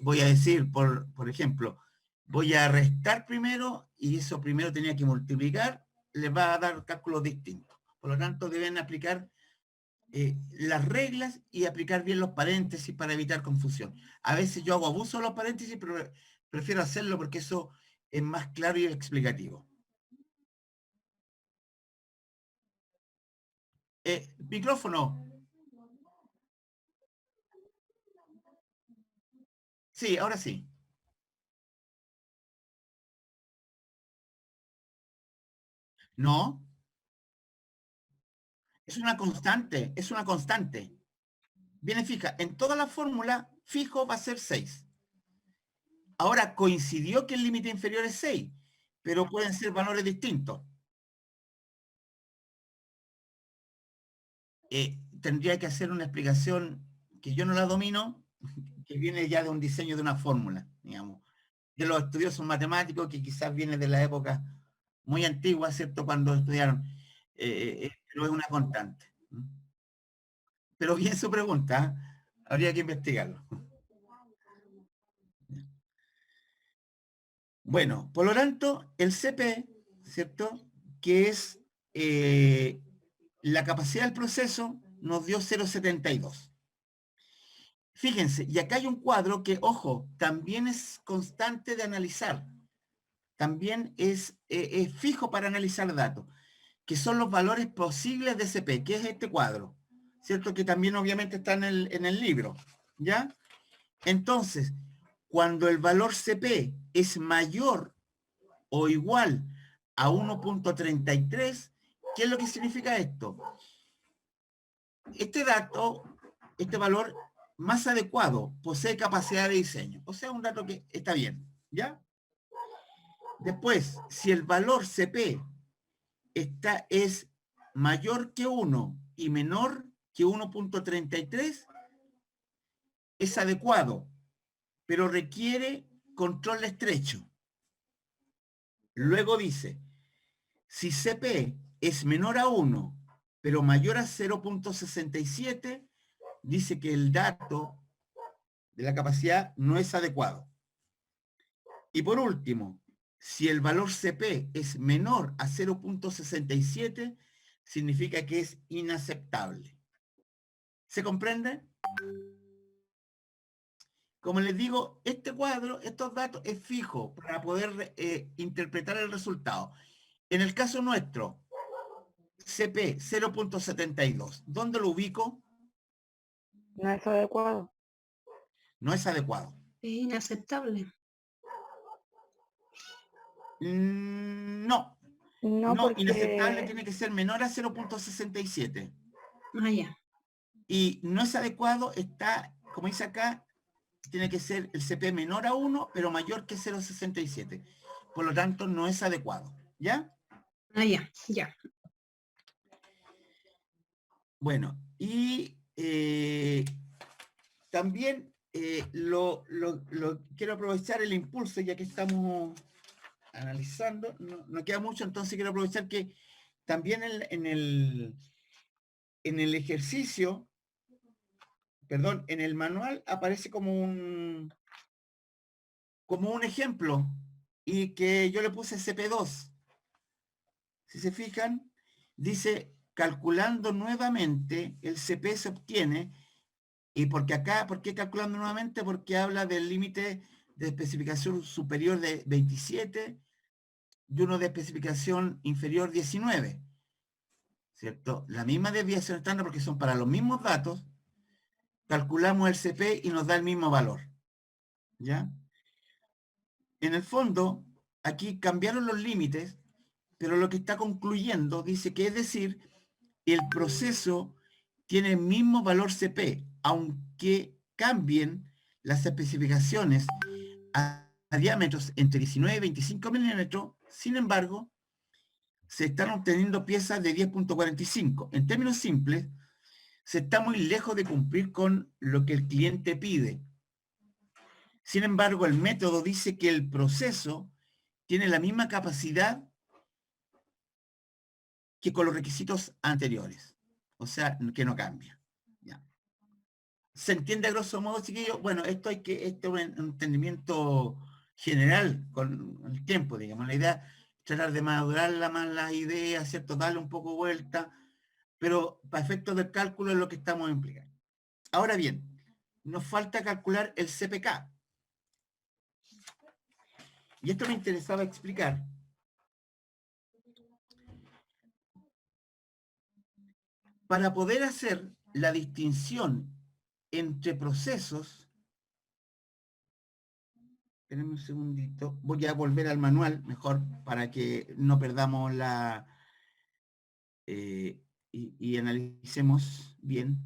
voy a decir, por ejemplo, voy a restar primero, y eso primero tenía que multiplicar, les va a dar cálculos distintos. Por lo tanto, deben aplicar las reglas y aplicar bien los paréntesis para evitar confusión. A veces yo hago abuso de los paréntesis, pero prefiero hacerlo porque eso es más claro y explicativo. Micrófono. Sí, ahora sí. No. Es una constante, es una constante. Viene fija. En toda la fórmula, fijo va a ser 6. Ahora coincidió que el límite inferior es 6, pero pueden ser valores distintos. Tendría que hacer una explicación que yo no la domino, que viene ya de un diseño de una fórmula, digamos, de los estudiosos matemáticos que quizás viene de la época muy antigua, ¿cierto? Cuando estudiaron, pero es una constante. Pero bien su pregunta, habría que investigarlo. Bueno, por lo tanto, el CP, ¿cierto? Que es la capacidad del proceso, nos dio 0,72. Fíjense, y acá hay un cuadro que, ojo, también es constante de analizar. También es fijo para analizar datos, que son los valores posibles de CP, que es este cuadro, ¿cierto? Que también obviamente está en el libro, ¿ya? Entonces, cuando el valor CP es mayor o igual a 1.33, ¿qué es lo que significa esto? Este dato, este valor más adecuado, posee capacidad de diseño. O sea, un dato que está bien, ¿ya? Después, si el valor CP es mayor que 1 y menor que 1.33, es adecuado, pero requiere control estrecho. Luego dice, si CP es menor a 1, pero mayor a 0.67, dice que el dato de la capacidad no es adecuado. Y por último, si el valor CP es menor a 0.67, significa que es inaceptable. ¿Se comprende? Como les digo, este cuadro, estos datos es fijo para poder interpretar el resultado. En el caso nuestro, CP 0.72, ¿dónde lo ubico? No es adecuado. No es adecuado. Es inaceptable. No. No, porque... Inaceptable tiene que ser menor a 0.67. Ah, ya. Y no es adecuado, está, como dice acá, tiene que ser el CP menor a 1, pero mayor que 0.67. Por lo tanto, no es adecuado. ¿Ya? Ah, ya, ya. Bueno, y también quiero aprovechar el impulso, ya que estamos analizando, no queda mucho, entonces quiero aprovechar que también en el ejercicio, perdón, en el manual aparece como un ejemplo, y que yo le puse CP2. Si se fijan, dice, calculando nuevamente, el CP se obtiene, y porque acá, ¿por qué calculando nuevamente? Porque habla del límite de especificación superior de 27 y uno de especificación inferior 19, ¿cierto? La misma desviación estándar porque son para los mismos datos, calculamos el CP y nos da el mismo valor, ¿ya? En el fondo, aquí cambiaron los límites, pero lo que está concluyendo dice que, es decir, el proceso tiene el mismo valor CP, aunque cambien las especificaciones diámetros entre 19 y 25 milímetros, sin embargo, se están obteniendo piezas de 10.45. En términos simples, se está muy lejos de cumplir con lo que el cliente pide. Sin embargo, el método dice que el proceso tiene la misma capacidad que con los requisitos anteriores. O sea, que no cambia. ¿Ya? ¿Se entiende a grosso modo, chiquillos? Bueno, esto es un entendimiento general con el tiempo, digamos. La idea es tratar de madurar más las ideas, ¿cierto? Darle un poco vuelta, pero para efectos del cálculo es lo que estamos implicando. Ahora bien, nos falta calcular el CPK. Y esto me interesaba explicar. Para poder hacer la distinción entre procesos, espérenme un segundito, voy a volver al manual, mejor, para que no perdamos la... y analicemos bien.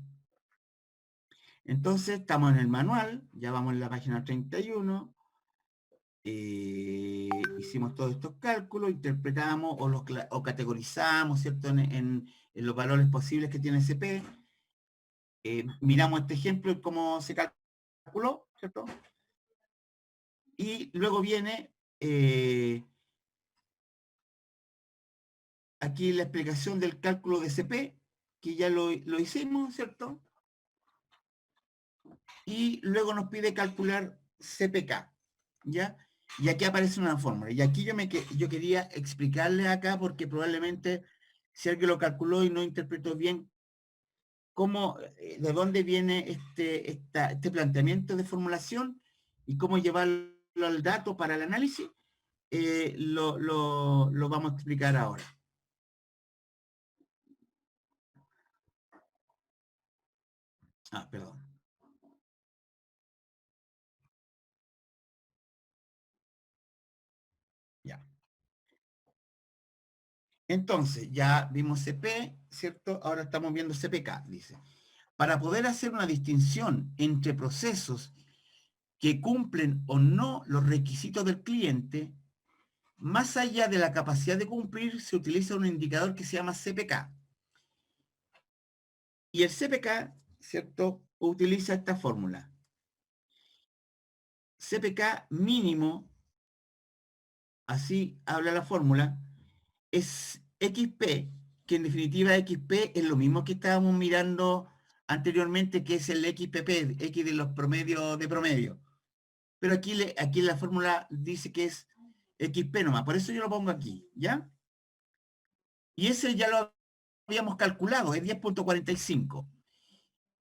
Entonces, estamos en el manual, ya vamos en la página 31, hicimos todos estos cálculos, interpretamos o categorizamos, ¿cierto?, en los valores posibles que tiene CP. Miramos este ejemplo y cómo se calculó, ¿cierto? Y luego viene aquí la explicación del cálculo de CP, que ya lo hicimos, ¿cierto? Y luego nos pide calcular CPK, ¿ya? Y aquí aparece una fórmula. Y aquí yo quería explicarle acá, porque probablemente si alguien lo calculó y no interpretó bien cómo, de dónde viene este planteamiento de formulación y cómo llevarlo al dato para el análisis, lo vamos a explicar ahora. Perdón. Ya. Entonces, ya vimos CP, ¿cierto? Ahora estamos viendo CPK, dice. Para poder hacer una distinción entre procesos que cumplen o no los requisitos del cliente, más allá de la capacidad de cumplir, se utiliza un indicador que se llama CPK. Y el CPK, ¿cierto?, utiliza esta fórmula. CPK mínimo, así habla la fórmula, es XP, que en definitiva XP es lo mismo que estábamos mirando anteriormente, que es el XPP, X de los promedios de promedio. Pero aquí la fórmula dice que es XP nomás, por eso yo lo pongo aquí, ¿ya? Y ese ya lo habíamos calculado, es 10.45,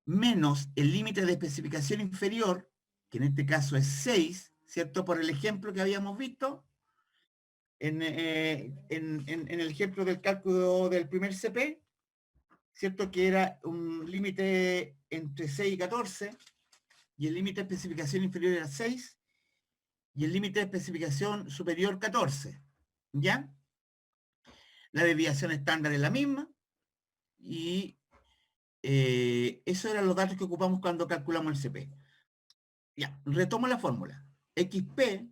menos el límite de especificación inferior, que en este caso es 6, ¿cierto? Por el ejemplo que habíamos visto, en el ejemplo del cálculo del primer CP, ¿cierto? Que era un límite entre 6 y 14, y el límite de especificación inferior era 6, y el límite de especificación superior 14, ¿ya? La desviación estándar es la misma, y esos eran los datos que ocupamos cuando calculamos el CP. Ya, retomo la fórmula. XP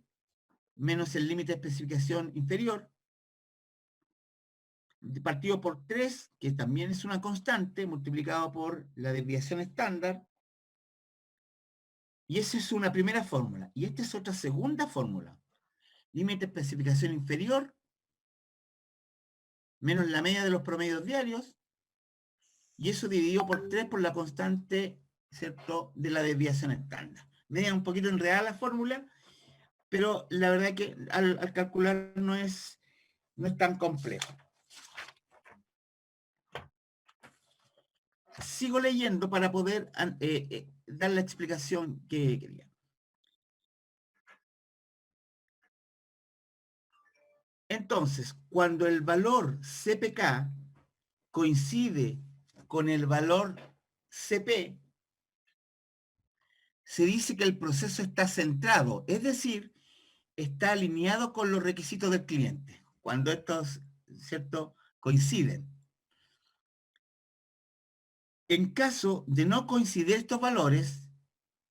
menos el límite de especificación inferior, partido por 3, que también es una constante, multiplicado por la desviación estándar. Y esa es una primera fórmula. Y esta es otra segunda fórmula. Límite de especificación inferior menos la media de los promedios diarios, y eso dividido por 3 por la constante, ¿cierto?, de la desviación estándar. Vean un poquito enredada la fórmula, pero la verdad es que al calcular no es tan complejo. Sigo leyendo para poder dar la explicación que quería. Entonces, cuando el valor CPK coincide con el valor CP, se dice que el proceso está centrado, es decir, está alineado con los requisitos del cliente, cuando estos, ¿cierto?, coinciden. En caso de no coincidir estos valores,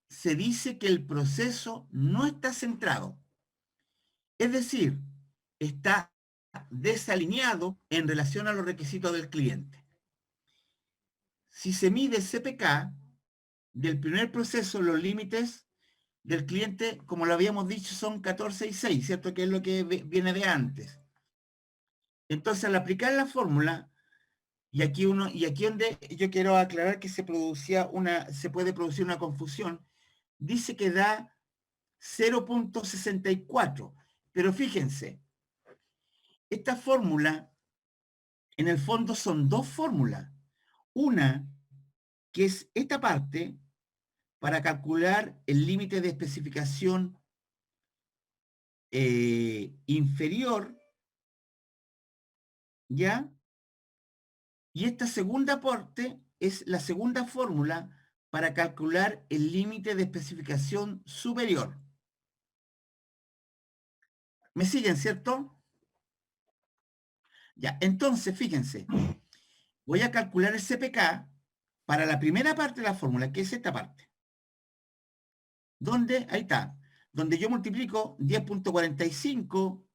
se dice que el proceso no está centrado. Es decir, está desalineado en relación a los requisitos del cliente. Si se mide el CPK del primer proceso, los límites del cliente, como lo habíamos dicho, son 14 y 6, ¿cierto? Que es lo que viene de antes. Entonces, al aplicar la fórmula, y aquí donde yo quiero aclarar que se puede producir una confusión, dice que da 0.64, pero fíjense, esta fórmula, en el fondo son dos fórmulas. Una, que es esta parte, para calcular el límite de especificación inferior, ¿ya? Y esta segunda parte es la segunda fórmula para calcular el límite de especificación superior. ¿Me siguen, cierto? Ya, entonces, fíjense, voy a calcular el CPK para la primera parte de la fórmula, que es esta parte. Donde, ahí está, donde yo multiplico 10.45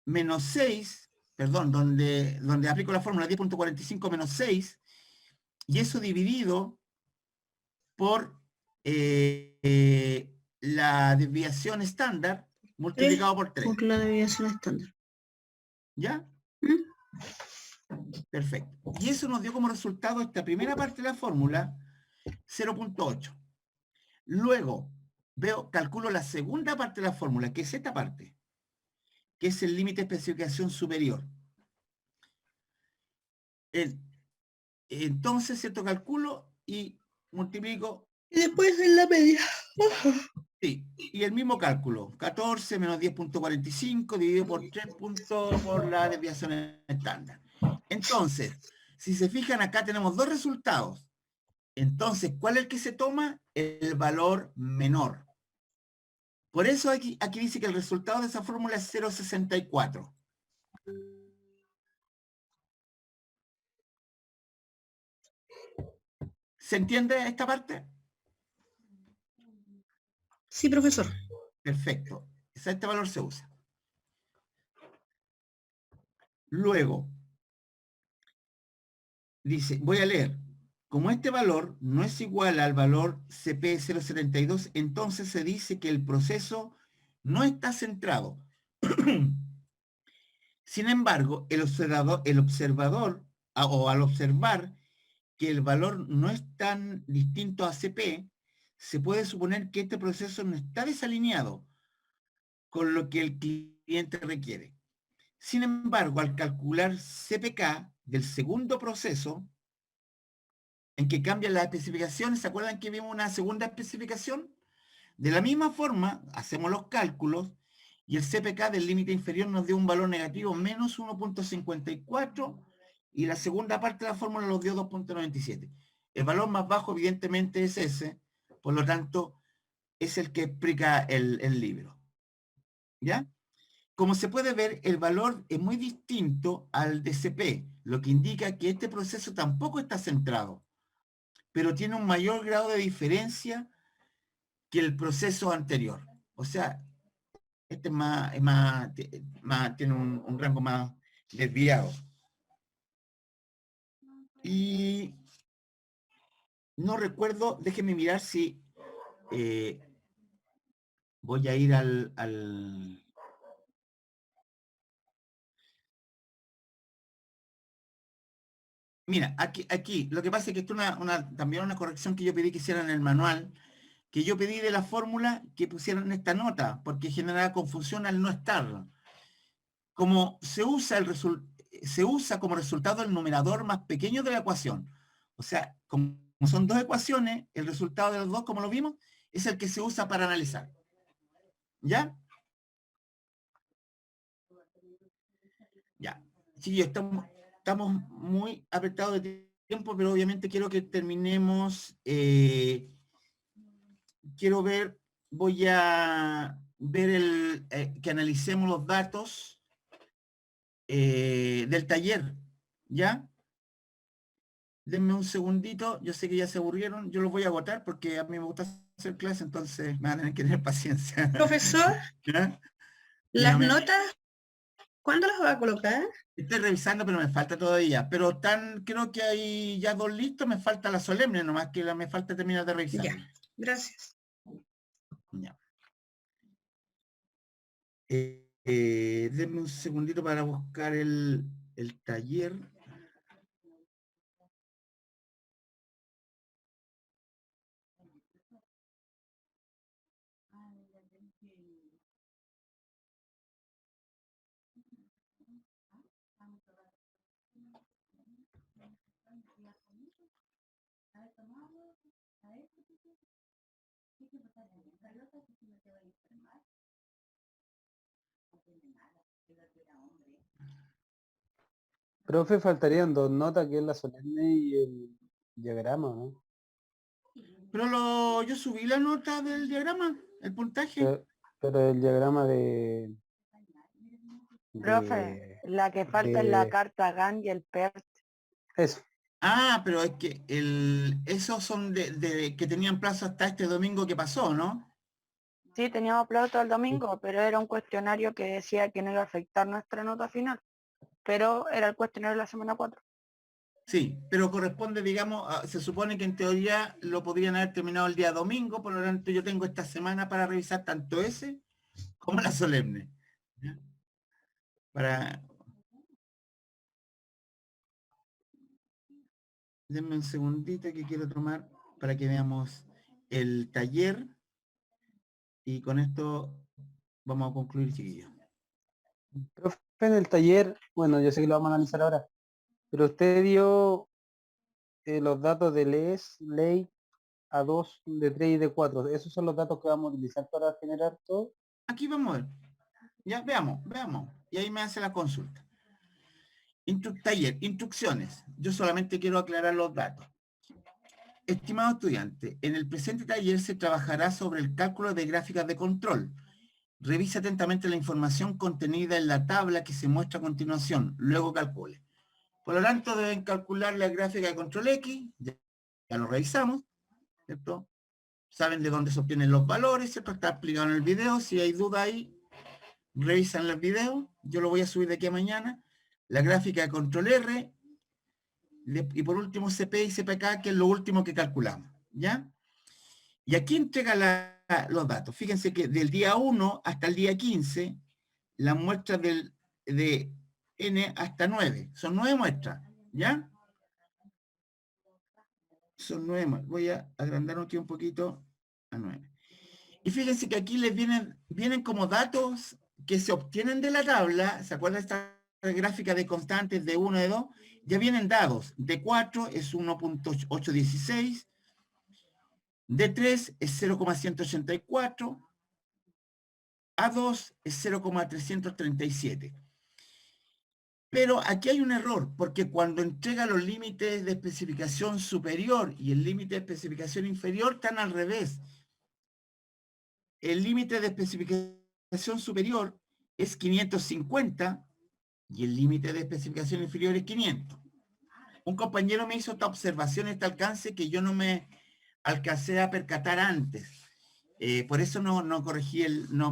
menos 6, perdón, donde aplico la fórmula 10.45 menos 6, y eso dividido por la desviación estándar multiplicado por 3. Por la desviación estándar. ¿Ya? Perfecto. Y eso nos dio como resultado esta primera parte de la fórmula 0.8. Luego, calculo la segunda parte de la fórmula, que es esta parte, que es el límite de especificación superior. Entonces, ¿cierto? Calculo y multiplico. Y después en la media. Sí, y el mismo cálculo. 14 menos 10.45 dividido por 3 puntos por la desviación estándar. Entonces, si se fijan, acá tenemos dos resultados. Entonces, ¿cuál es el que se toma? El valor menor. Por eso aquí dice que el resultado de esa fórmula es 0.64. ¿Se entiende esta parte? Sí, profesor. Perfecto. Este valor se usa. Luego, dice, voy a leer. Como este valor no es igual al valor CP072, entonces se dice que el proceso no está centrado. Sin embargo, al observar que el valor no es tan distinto a CP, se puede suponer que este proceso no está desalineado con lo que el cliente requiere. Sin embargo, al calcular CPK del segundo proceso, en que cambian las especificaciones, ¿se acuerdan que vimos una segunda especificación? De la misma forma, hacemos los cálculos y el CPK del límite inferior nos dio un valor negativo menos 1.54 y la segunda parte de la fórmula nos dio 2.97. El valor más bajo evidentemente es ese, por lo tanto es el que explica el libro. ¿Ya? Como se puede ver, el valor es muy distinto al de CP, lo que indica que este proceso tampoco está centrado, pero tiene un mayor grado de diferencia que el proceso anterior. O sea, este tiene un rango más desviado. Y no recuerdo, déjenme mirar si voy a ir al... Mira, aquí, lo que pasa es que esto es también una corrección que yo pedí que hicieran en el manual, que yo pedí de la fórmula que pusieran esta nota, porque generaba confusión al no estar. Como se usa como resultado el numerador más pequeño de la ecuación. O sea, como son dos ecuaciones, el resultado de los dos, como lo vimos, es el que se usa para analizar. ¿Ya? Ya. Sí, estamos muy apretados de tiempo, pero obviamente quiero que terminemos. Voy a ver que analicemos los datos del taller, ¿ya? Denme un segundito, yo sé que ya se aburrieron, yo los voy a agotar porque a mí me gusta hacer clase, entonces me van a tener que tener paciencia. Profesor, ¿Ya? Las notas, ¿cuándo las va a colocar? Estoy revisando, pero me falta todavía. Pero creo que hay ya 2 listos, me falta la solemne, nomás que me falta terminar de revisar. Ya, gracias. Ya. Denme un segundito para buscar el taller. Profe, faltarían 2 notas, que es la solemne y el diagrama, ¿no? Pero yo subí la nota del diagrama, el puntaje. Pero el diagrama de... Profe, la que falta es la carta GAN y el PERT. Eso. Ah, pero es que esos son de que tenían plazo hasta este domingo que pasó, ¿no? Sí, teníamos plazo el domingo, pero era un cuestionario que decía que no iba a afectar nuestra nota final. Pero era el cuestionario de la semana 4. Sí, pero corresponde, digamos, se supone que en teoría lo podrían haber terminado el día domingo, por lo tanto yo tengo esta semana para revisar tanto ese como la solemne. ¿Ya? Denme un segundito que quiero tomar para que veamos el taller y con esto vamos a concluir, chiquillos. Profe, en el taller, bueno, yo sé que lo vamos a analizar ahora, pero usted dio los datos de LES, ley, A2, de 3 y de 4. ¿Esos son los datos que vamos a utilizar para generar todo? Aquí vamos a ver. Ya, veamos. Y ahí me hace la consulta. Taller, instrucciones. Yo solamente quiero aclarar los datos. Estimado estudiante, en el presente taller se trabajará sobre el cálculo de gráficas de control. Revise atentamente la información contenida en la tabla que se muestra a continuación. Luego calcule. Por lo tanto, deben calcular la gráfica de control X. Ya lo revisamos, ¿cierto? Saben de dónde se obtienen los valores, ¿cierto? Está explicado en el video. Si hay duda ahí, revisan el video. Yo lo voy a subir de aquí a mañana. La gráfica de control R. Y por último CP y CPK, que es lo último que calculamos. ¿Ya? Y aquí entrega los datos. Fíjense que del día 1 hasta el día 15, las muestras de N hasta 9. Son 9 muestras. ¿Ya? Son 9 muestras. Voy a agrandar aquí un poquito a 9. Y fíjense que aquí les vienen como datos que se obtienen de la tabla. ¿Se acuerdan de esta gráfica de constantes de 1 y de 2? Ya vienen dados. De 4 es 1.816. De 3 es 0,184. A2 es 0,337. Pero aquí hay un error, porque cuando entrega los límites de especificación superior y el límite de especificación inferior están al revés. El límite de especificación superior es 550 y el límite de especificación inferior es 500. Un compañero me hizo esta observación, este alcance, que yo no me alcancé a percatar antes. Por eso no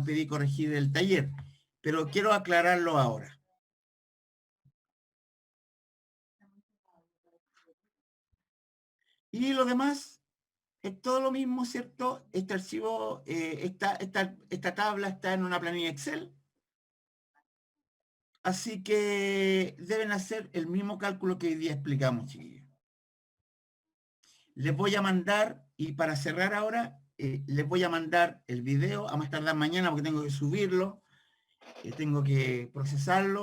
pedí corregir el taller, pero quiero aclararlo ahora. Y lo demás es todo lo mismo, ¿cierto? Este archivo, esta tabla está en una planilla Excel. Así que deben hacer el mismo cálculo que hoy día explicamos, chiquillos. Les voy a mandar, y para cerrar ahora, les voy a mandar el video a más tardar mañana porque tengo que subirlo, tengo que procesarlo.